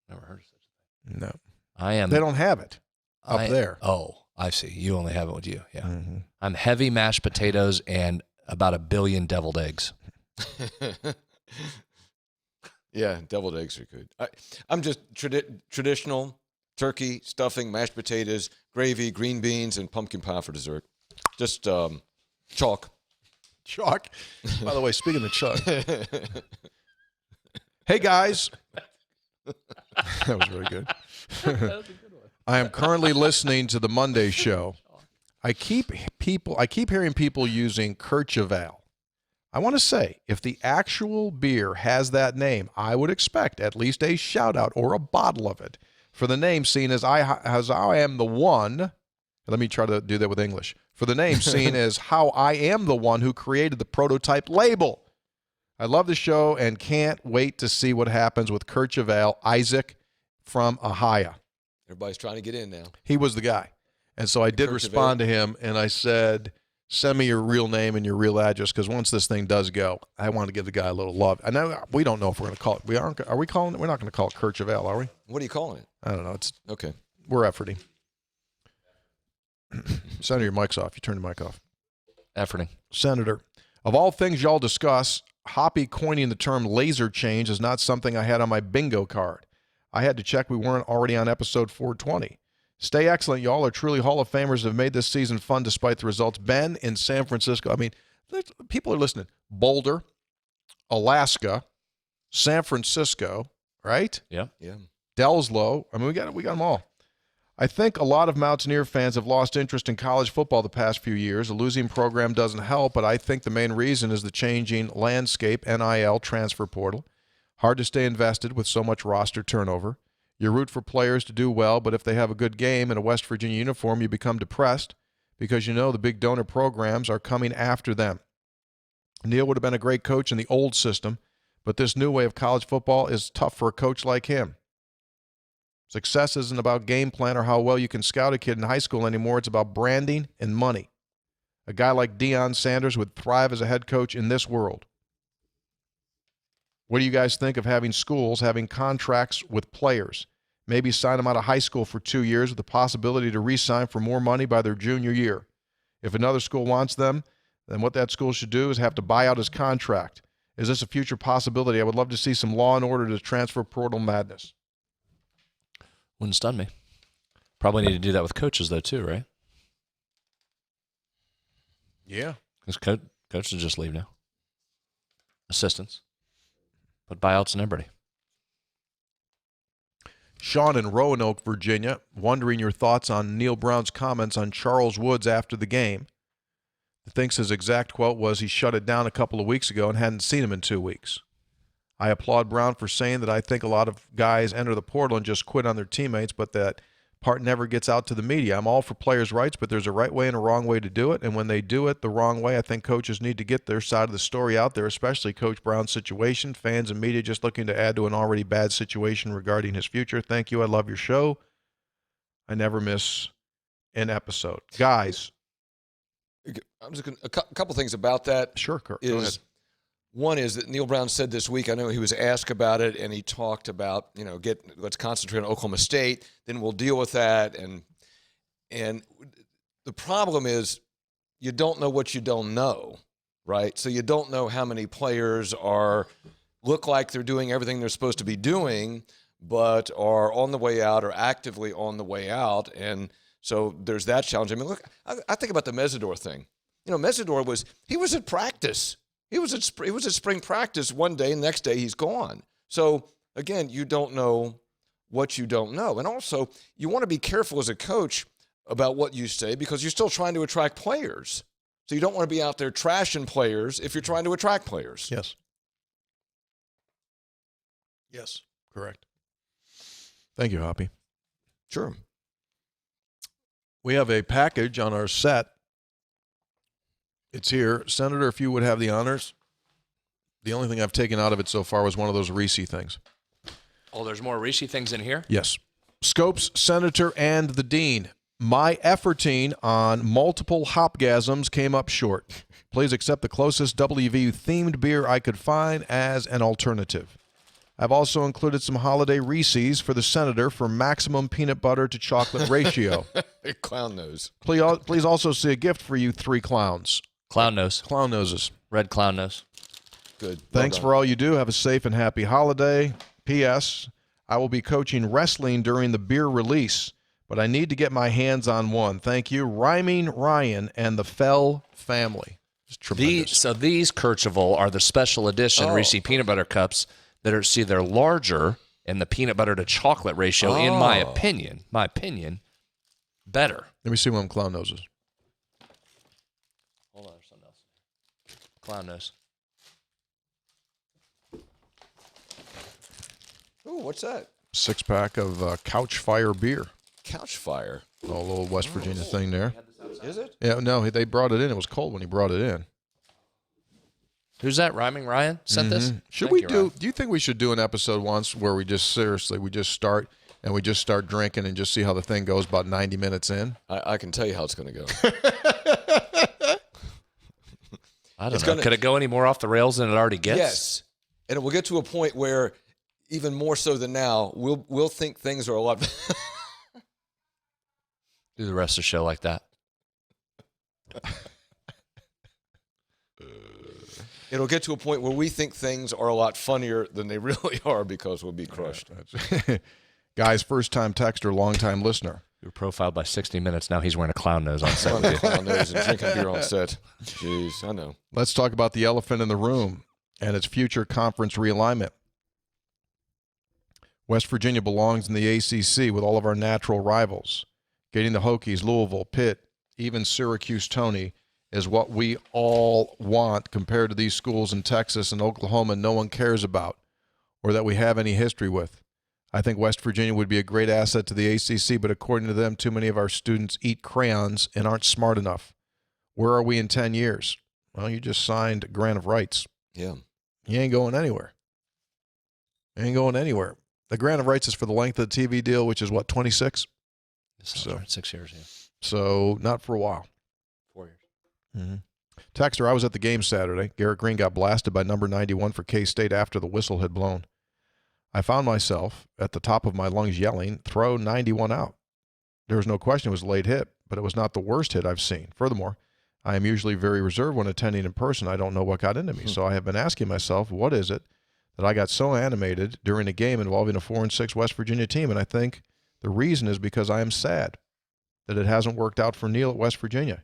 Never heard of such a thing. No. I am. They don't have it up there. Oh, I see. You only have it with you. Yeah. Mm-hmm. I'm heavy mashed potatoes and about 1 billion deviled eggs. Yeah, deviled eggs are good. I'm just traditional turkey, stuffing, mashed potatoes, gravy, green beans, and pumpkin pie for dessert. Just chalk. Chalk. By the way, speaking of chalk. Hey, guys. That was really good. I am currently listening to the Monday show. I keep hearing people using Kercheval. I want to say, if the actual beer has that name, I would expect at least a shout-out or a bottle of it for the name, seen as I am the one. Let me try to do that with English. For the name, seen as how I am the one who created the prototype label. I love the show and can't wait to see what happens with Kercheval. Isaac from Ohio. Everybody's trying to get in now. He was the guy. And so I did respond to him, and I said, send me your real name and your real address, because once this thing does go, I want to give the guy a little love. I know we don't know if we're going to call it. Are we calling it? We're not going to call it Kercheval, are we? What are you calling it? I don't know. Okay. We're efforting. Senator, your mic's off. You turn the mic off. Efforting. Senator, of all things y'all discuss, Hoppy coining the term laser change is not something I had on my bingo card. I had to check we weren't already on episode 420. Stay excellent. Y'all are truly Hall of Famers that have made this season fun despite the results. Ben in San Francisco. I mean, people are listening. Boulder, Alaska, San Francisco, right? Yeah. Yeah. Delslow. I mean, we got them all. I think a lot of Mountaineer fans have lost interest in college football the past few years. A losing program doesn't help, but I think the main reason is the changing landscape, NIL, transfer portal. Hard to stay invested with so much roster turnover. You root for players to do well, but if they have a good game in a West Virginia uniform, you become depressed because you know the big donor programs are coming after them. Neil would have been a great coach in the old system, but this new way of college football is tough for a coach like him. Success isn't about game plan or how well you can scout a kid in high school anymore. It's about branding and money. A guy like Deion Sanders would thrive as a head coach in this world. What do you guys think of having schools having contracts with players? Maybe sign them out of high school for 2 years with the possibility to re-sign for more money by their junior year. If another school wants them, then what that school should do is have to buy out his contract. Is this a future possibility? I would love to see some law and order to transfer portal madness. Wouldn't stun me. Probably need to do that with coaches, though, too, right? Yeah. Because coaches just leave now. Assistants. But buyouts and everybody. Sean in Roanoke, Virginia, wondering your thoughts on Neil Brown's comments on Charles Woods after the game. He thinks his exact quote was he shut it down a couple of weeks ago and hadn't seen him in 2 weeks. I applaud Brown for saying that I think a lot of guys enter the portal and just quit on their teammates, but that part never gets out to the media. I'm all for players' rights, but there's a right way and a wrong way to do it. And when they do it the wrong way, I think coaches need to get their side of the story out there, especially Coach Brown's situation. Fans and media just looking to add to an already bad situation regarding his future. Thank you. I love your show. I never miss an episode. Guys. I'm just gonna, a couple things about that. Sure, Kurt. Go ahead. One is that Neil Brown said this week, I know he was asked about it, and he talked about, let's concentrate on Oklahoma State, then we'll deal with that. And the problem is you don't know what you don't know, right? So you don't know how many players look like they're doing everything they're supposed to be doing, but are on the way out or actively on the way out. And so there's that challenge. I mean, look, I think about the Mesidor thing. Mesidor was at practice. He was at spring practice one day, and the next day he's gone. So, again, you don't know what you don't know. And also, you want to be careful as a coach about what you say because you're still trying to attract players. So you don't want to be out there trashing players if you're trying to attract players. Yes. Yes, correct. Thank you, Hoppy. Sure. We have a package on our set. It's here. Senator, if you would have the honors. The only thing I've taken out of it so far was one of those Reese things. Oh, there's more Reese things in here? Yes. Scopes, Senator, and the Dean. My efforting on multiple hopgasms came up short. Please accept the closest WVU-themed beer I could find as an alternative. I've also included some holiday Reese's for the Senator for maximum peanut butter to chocolate ratio. Clown nose. Please also see a gift for you three clowns. Clown nose. Clown noses. Red clown nose. Good. Thanks for all you do. Have a safe and happy holiday. P.S. I will be coaching wrestling during the beer release, but I need to get my hands on one. Thank you. Rhyming Ryan and the Fell family. It's tremendous. These Kercheval are the special edition Reese peanut butter cups that are, they're larger and the peanut butter to chocolate ratio, in my opinion, better. Let me see one of them clown noses. Hold on, there's something else. Clown nose. Ooh, what's that? 6-pack of Couch Fire beer. Couch Fire. A little West Virginia thing there. Is it? Yeah, no, they brought it in. It was cold when he brought it in. Who's that? Rhyming Ryan sent this? Should we do you think we should do an episode once where we just start drinking and just see how the thing goes about 90 minutes in? I can tell you how it's going to go. I don't know. Could it go any more off the rails than it already gets? Yes. And it will get to a point where, even more so than now, we'll think things are a lot. Do the rest of the show like that. It'll get to a point where we think things are a lot funnier than they really are because we'll be crushed. Guys, first-time texter, long-time listener. You were profiled by 60 Minutes. Now he's wearing a clown nose on set. Clown nose and drinking beer on set. Jeez, I know. Let's talk about the elephant in the room and its future conference realignment. West Virginia belongs in the ACC with all of our natural rivals. Getting the Hokies, Louisville, Pitt, even Syracuse, Tony, is what we all want compared to these schools in Texas and Oklahoma no one cares about or that we have any history with. I think West Virginia would be a great asset to the ACC, but according to them, too many of our students eat crayons and aren't smart enough. Where are we in 10 years? Well, you just signed a grant of rights. Yeah. You ain't going anywhere. You ain't going anywhere. The grant of rights is for the length of the TV deal, which is what, 26? So 6 years, yeah. So not for a while. 4 years. Mm-hmm. Texter, I was at the game Saturday. Garrett Green got blasted by number 91 for K-State after the whistle had blown. I found myself at the top of my lungs yelling, throw 91 out. There was no question it was a late hit, but it was not the worst hit I've seen. Furthermore, I am usually very reserved when attending in person. I don't know what got into me. So I have been asking myself, what is it that I got so animated during a game involving a 4-6 West Virginia team? And I think the reason is because I am sad that it hasn't worked out for Neil at West Virginia.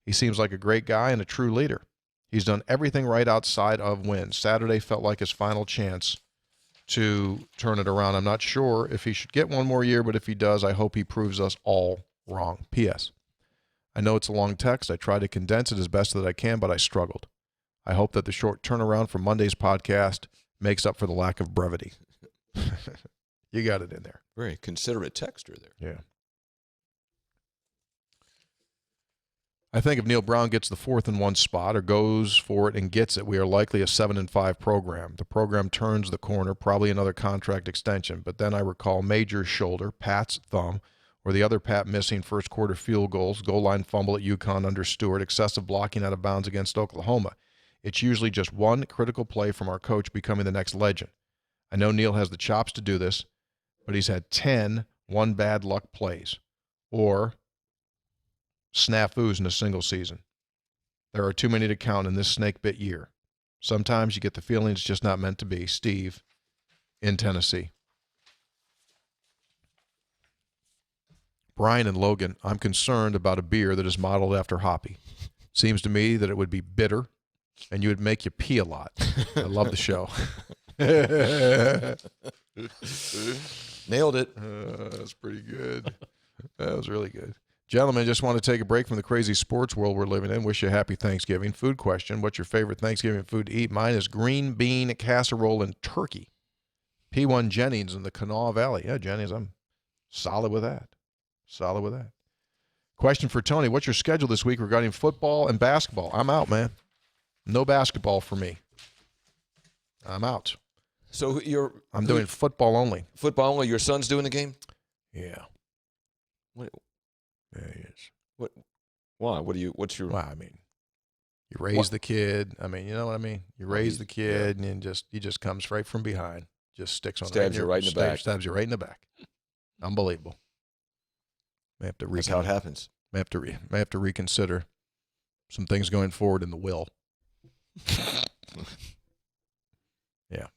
He seems like a great guy and a true leader. He's done everything right outside of wins. Saturday felt like his final chance to turn it around. I'm not sure if he should get one more year, but if he does, I hope he proves us all wrong. P.S. I know it's a long text. I tried to condense it as best that I can, but I struggled. I hope that the short turnaround from Monday's podcast makes up for the lack of brevity. You got it in there. Very considerate texter there. Yeah. I think if Neil Brown gets the 4th and 1 spot or goes for it and gets it, we are likely a 7-5 program. The program turns the corner, probably another contract extension. But then I recall Major's shoulder, Pat's thumb, or the other Pat missing first quarter field goals, goal line fumble at UConn under Stewart, excessive blocking out of bounds against Oklahoma. It's usually just one critical play from our coach becoming the next legend. I know Neil has the chops to do this, but he's had 10 one bad luck plays or snafus in a single season. There are too many to count in this snake-bit year. Sometimes you get the feeling it's just not meant to be. Steve in Tennessee. Brian and Logan, I'm concerned about a beer that is modeled after Hoppy. Seems to me that it would be bitter and you would make you pee a lot. I love the show. Nailed it. That's pretty good. That was really good. Gentlemen, just want to take a break from the crazy sports world we're living in. Wish you a happy Thanksgiving. Food question, what's your favorite Thanksgiving food to eat? Mine is green bean casserole and turkey. P1 Jennings in the Kanawha Valley. Yeah, Jennings, I'm solid with that. Solid with that. Question for Tony, what's your schedule this week regarding football and basketball? I'm out, man. No basketball for me. I'm out. So I'm doing football only. Football only? Your son's doing the game? Yeah. What? Yeah, he is. What? Why? What's your? Well, I mean, you raise the kid. I mean, you know what I mean. You raise the kid, and he just comes right from behind, just sticks on. Stabs you right in the back. Stabs you right in the back. Unbelievable. May have to That's how it happens. May have to reconsider some things going forward in the will. Yeah.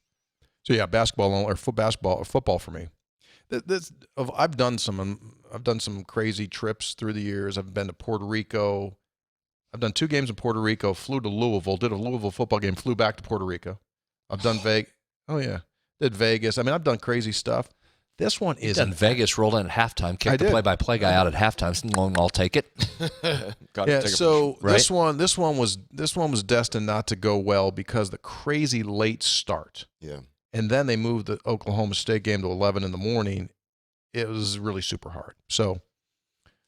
So yeah, football for me. I've done some crazy trips through the years. I've been to Puerto Rico. I've done 2 games in Puerto Rico. Flew to Louisville. Did a Louisville football game. Flew back to Puerto Rico. I've done Vegas. Oh yeah, did Vegas. I mean, I've done crazy stuff. This one isn't. Done Vegas, rolled in at halftime, kicked the play-by-play guy out at halftime. I'll take it. This one was destined not to go well because the crazy late start. Yeah. And then they moved the Oklahoma State game to 11 in the morning. It was really super hard. So,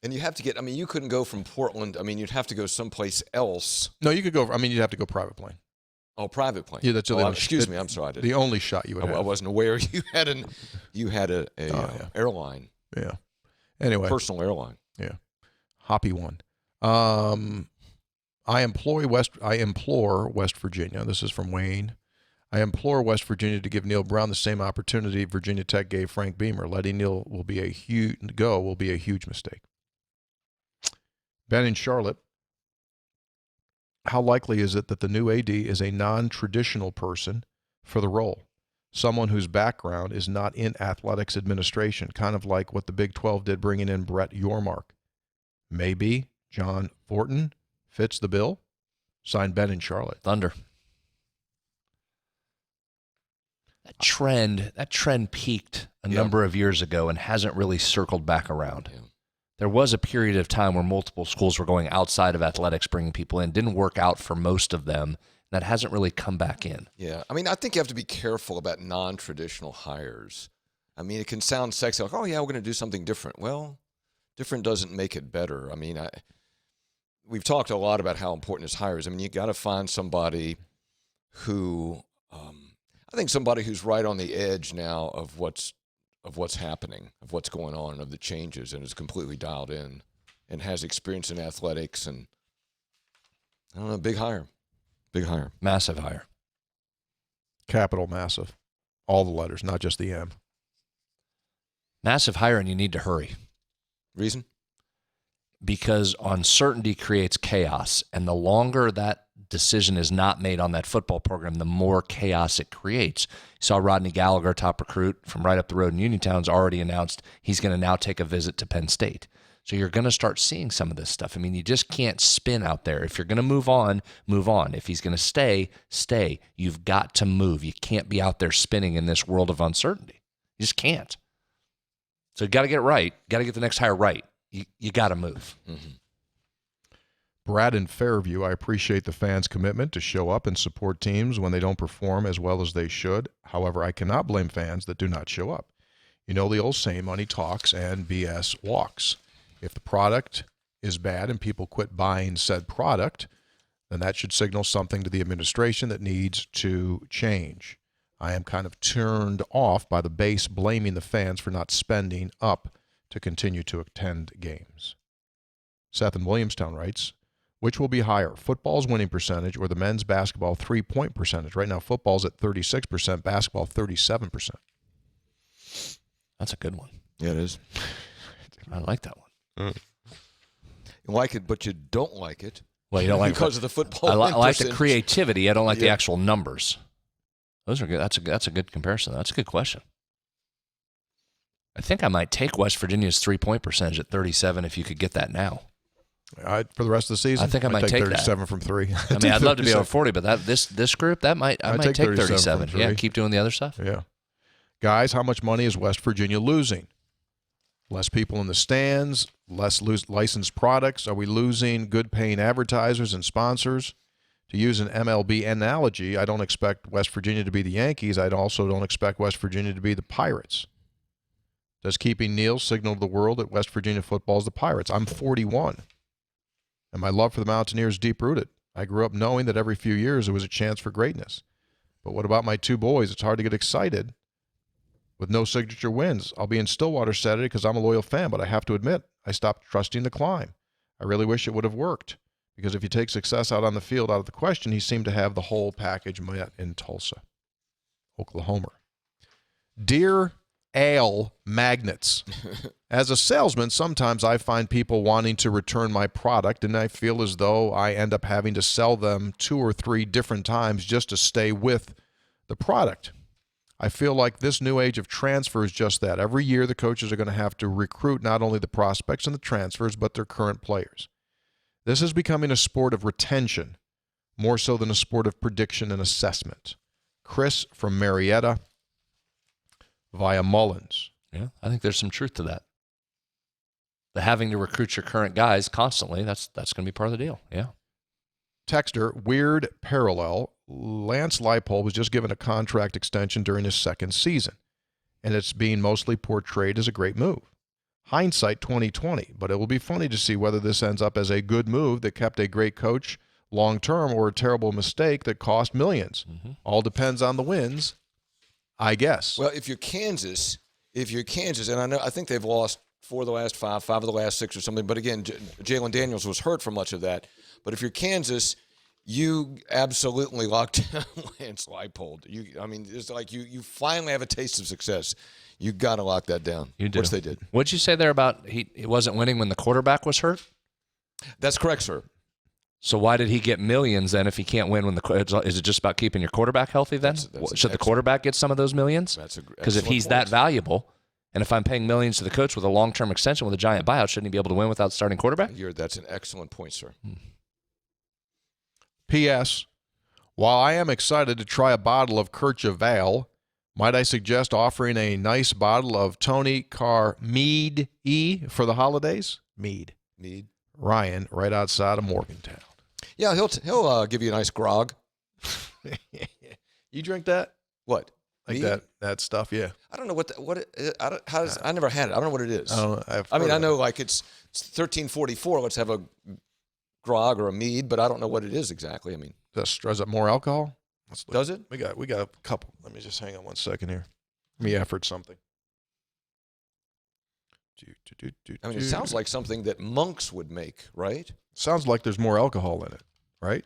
and you have to get. I mean, you couldn't go from Portland. I mean, you'd have to go someplace else. No, you could go. I mean, you'd have to go private plane. Oh, private plane. Yeah, that's excuse me. I'm sorry. The only shot you would have. I wasn't aware you had a airline. Yeah. Anyway, personal airline. Yeah. Hoppy one. I implore West Virginia. This is from Wayne. I implore West Virginia to give Neil Brown the same opportunity Virginia Tech gave Frank Beamer. Letting Neil will be a huge mistake. Ben in Charlotte. How likely is it that the new AD is a non-traditional person for the role? Someone whose background is not in athletics administration, kind of like what the Big 12 did bringing in Brett Yormark. Maybe John Thornton fits the bill? Signed Ben in Charlotte. Thunder. That trend peaked a number of years ago and hasn't really circled back around. Yeah. There was a period of time where multiple schools were going outside of athletics, bringing people in. Didn't work out for most of them. That hasn't really come back in. Yeah. I mean, I think you have to be careful about non-traditional hires. I mean, it can sound sexy, like, oh, yeah, we're going to do something different. Well, different doesn't make it better. I mean, we've talked a lot about how important is hires. I mean, you got to find somebody who I think somebody who's right on the edge now of what's happening, of what's going on, of the changes, and is completely dialed in and has experience in athletics. And I don't know, big hire. Massive hire. Capital massive. All the letters, not just the M. Massive hire, and you need to hurry. Reason? Because uncertainty creates chaos, and the longer that decision is not made on that football program, the more chaos it creates. You saw Rodney Gallagher, top recruit from right up the road in Uniontown's already announced he's going to now take a visit to Penn State. So you're going to start seeing some of this stuff. I mean, you just can't spin out there. If you're going to move on, move on. If he's going to stay, stay. You've got to move. You can't be out there spinning in this world of uncertainty. You just can't. So you got to get it right. Got to get the next hire right. You got to move. Mm-hmm. Brad in Fairview, I appreciate the fans' commitment to show up and support teams when they don't perform as well as they should. However, I cannot blame fans that do not show up. You know the old saying, money talks and BS walks. If the product is bad and people quit buying said product, then that should signal something to the administration that needs to change. I am kind of turned off by the base blaming the fans for not spending up to continue to attend games. Seth in Williamstown writes, which will be higher, football's winning percentage or the men's basketball three-point percentage? Right now, football's at 36%, basketball 37%. That's a good one. Yeah, it is. I like that one. You like it, but you don't like it. Well, you don't like because of the football. I like the creativity. I don't like the actual numbers. Those are good. That's a good comparison. That's a good question. I think I might take West Virginia's three-point percentage at 37 if you could get that now. For the rest of the season, I think I might take 37 that. From 3. I mean, I'd love to be over 40, but this group, I might take 37. Yeah, keep doing the other stuff. Yeah. Guys, how much money is West Virginia losing? Less people in the stands, less licensed products. Are we losing good-paying advertisers and sponsors? To use an MLB analogy, I don't expect West Virginia to be the Yankees. I also don't expect West Virginia to be the Pirates. Does keeping Neal signal to the world that West Virginia football is the Pirates? I'm 41, and my love for the Mountaineers is deep-rooted. I grew up knowing that every few years there was a chance for greatness. But what about my two boys? It's hard to get excited with no signature wins. I'll be in Stillwater Saturday because I'm a loyal fan, but I have to admit, I stopped trusting the climb. I really wish it would have worked, because if you take success out on the field out of the question, he seemed to have the whole package met in Tulsa, Oklahoma. Dear Ale Magnets, as a salesman, sometimes I find people wanting to return my product, and I feel as though I end up having to sell them 2 or 3 different times just to stay with the product. I feel like this new age of transfer is just that. Every year, the coaches are going to have to recruit not only the prospects and the transfers, but their current players. This is becoming a sport of retention, more so than a sport of prediction and assessment. Chris from Marietta via Mullins. Yeah, I think there's some truth to that. The having to recruit your current guys constantly, that's going to be part of the deal. Yeah. Texter, weird parallel. Lance Leipold was just given a contract extension during his second season, and it's being mostly portrayed as a great move. Hindsight 2020, but it will be funny to see whether this ends up as a good move that kept a great coach long-term or a terrible mistake that cost millions. Mm-hmm. All depends on the wins, I guess. Well, if you're Kansas, and I think they've lost 4 of the last 5 of the last 6 or something, but again, Jalen Daniels was hurt for much of that. But if you're Kansas, you absolutely locked down Lance Leipold. It's like you finally have a taste of success. You got to lock that down. You do. Which they did. What'd you say there about he wasn't winning when the quarterback was hurt? That's correct, sir. So why did he get millions then if he can't win when is it just about keeping your quarterback healthy then? Should the quarterback get some of those millions? Because if he's that valuable, and if I'm paying millions to the coach with a long-term extension with a giant buyout, shouldn't he be able to win without starting quarterback? That's an excellent point, sir. P.S. While I am excited to try a bottle of Kirchhoff, might I suggest offering a nice bottle of Tony Carr Mead for the holidays? Mead. Ryan, right outside of Morgantown. Yeah, he'll give you a nice grog. You drink that? What? Like that stuff? Yeah. I don't know I never had it. I don't know what it is. I know like it's 1344. Let's have a grog or a mead, but I don't know what it is exactly. Does it more alcohol? Does it? We got a couple. Let me just hang on one second here. Let me effort something. It sounds like something that monks would make, right? Sounds like there's more alcohol in it, right?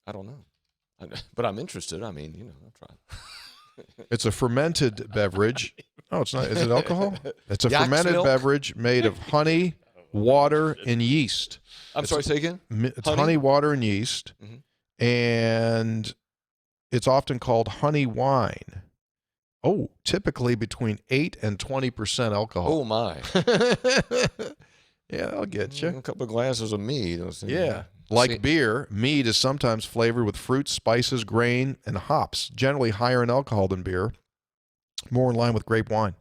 I don't know, but I'm interested. I'll try. It's a fermented beverage. No, it's not. Is it alcohol? It's a Yak's fermented milk? beverage made of honey, water, and yeast. Sorry, say again? It's honey, water, and yeast, and it's often called honey wine. Oh, typically between 8 and 20% alcohol. Oh, my. Yeah, I'll get you. A couple of glasses of mead. Yeah. Like beer, mead is sometimes flavored with fruits, spices, grain, and hops, generally higher in alcohol than beer, more in line with grape wine.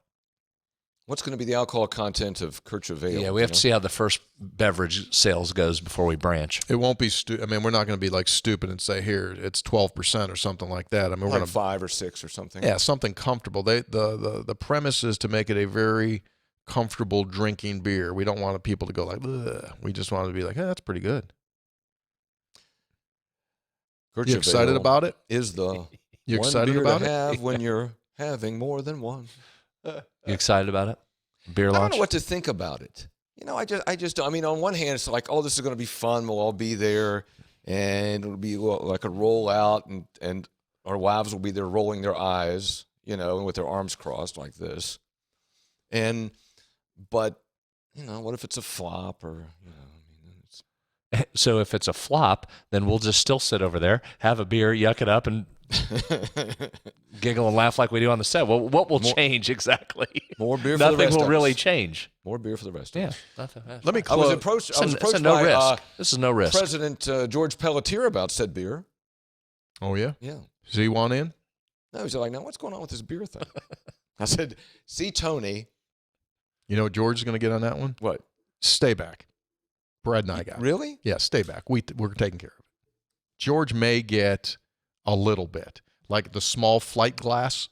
What's going to be the alcohol content of Kirchhoff? Yeah, we have to see how the first beverage sales goes before we branch. It won't be we're not going to be like stupid and say, here, it's 12% or something like that. We're going to 5 or 6 or something. Yeah, something comfortable. The premise is to make it a very comfortable drinking beer. We don't want people to go like, ugh. We just want to be like, hey, that's pretty good. You excited about it? Is the you one excited beer about to it? have when you're having more than one. You excited about it? Beer I launch? don't know what to think about it. I just don't. I mean, on one hand, it's like, oh, this is going to be fun. We'll all be there, and it'll be like a rollout, and our wives will be there rolling their eyes, and with their arms crossed like this. But what if it's a flop or So if it's a flop, then we'll just still sit over there, have a beer, yuck it up, and giggle and laugh like we do on the set. Well, what will change exactly? More beer for the rest of us. Nothing will really change. More beer for the rest of us. Nothing. Let me I close. was approached no by risk. This is no risk. President George Pelletier about said beer. Oh, yeah? Yeah. Does he want in? No, he's like, now what's going on with this beer thing? I said, see, Tony. You know what George is going to get on that one? What? Stay back. Brad and I got it. Really? Yeah, stay back. We're taking care of it. George may get a little bit. Like the small flight glass.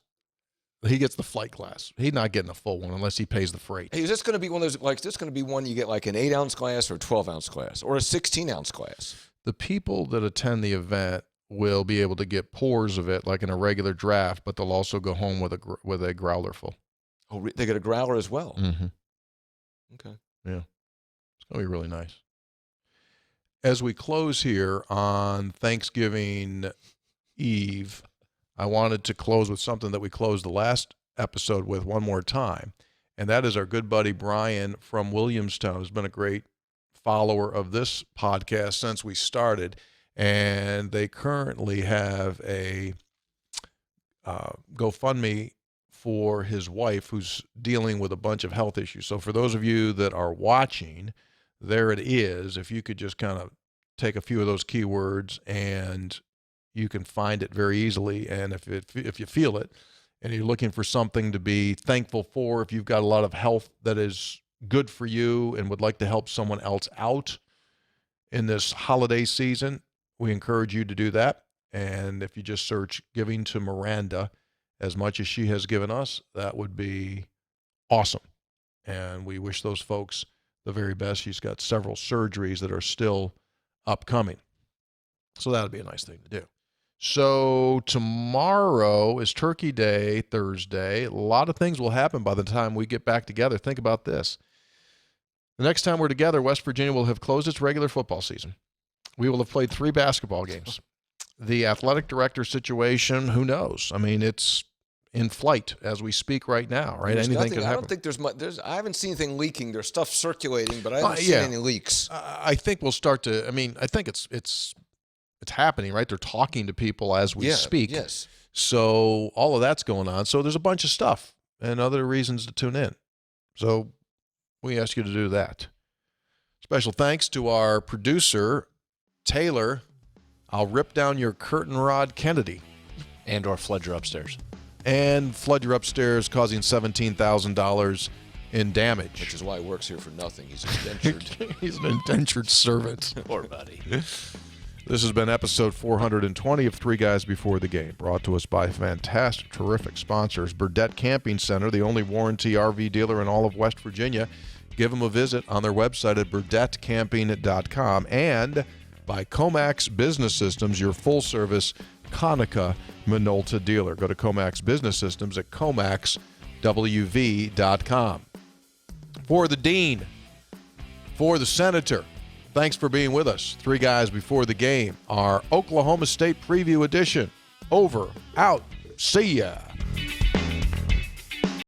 He gets the flight glass. He's not getting a full one unless he pays the freight. Hey, is this going to be one of those, like, is this going to be one you get like an 8-ounce glass or a 12-ounce glass or a 16-ounce glass? The people that attend the event will be able to get pours of it like in a regular draft, but they'll also go home with a growler full. Oh, they get a growler as well? Mm-hmm. Okay. Yeah. It's going to be really nice. As we close here on Thanksgiving Eve, I wanted to close with something that we closed the last episode with one more time, and that is our good buddy Brian from Williamstown, who's been a great follower of this podcast since we started, and they currently have a GoFundMe for his wife who's dealing with a bunch of health issues. So for those of you that are watching, there it is. If you could just kind of take a few of those keywords and you can find it very easily. And if you feel it and you're looking for something to be thankful for, if you've got a lot of health that is good for you and would like to help someone else out in this holiday season, we encourage you to do that. And if you just search Giving to Miranda, as much as she has given us, that would be awesome. And we wish those folks the very best. She's got several surgeries that are still upcoming. So that would be a nice thing to do. So tomorrow is Turkey Day, Thursday. A lot of things will happen by the time we get back together. Think about this. The next time we're together, West Virginia will have closed its regular football season. We will have played 3 basketball games. The athletic director situation, who knows? I mean, it's in flight as we speak right now, right? Anything could happen. I don't think I haven't seen anything leaking. There's stuff circulating, but I haven't seen any leaks. I think we'll start to, I think it's happening, right? They're talking to people as we speak. Yes. So all of that's going on. So there's a bunch of stuff and other reasons to tune in. So we ask you to do that. Special thanks to our producer, Taylor. I'll rip down your curtain rod, Kennedy. And or flood your upstairs. And flood your upstairs, causing $17,000 in damage. Which is why he works here for nothing. He's indentured. He's an indentured servant. Poor buddy. This has been episode 420 of Three Guys Before the Game, brought to us by fantastic, terrific sponsors. Burdett Camping Center, the only warranty RV dealer in all of West Virginia. Give them a visit on their website at burdettcamping.com. And by Comax Business Systems, your full-service Konica Minolta dealer. Go to Comax Business Systems at comaxwv.com. For the Dean, for the Senator, thanks for being with us. Three Guys Before the Game, our Oklahoma State Preview Edition. Over, out, see ya.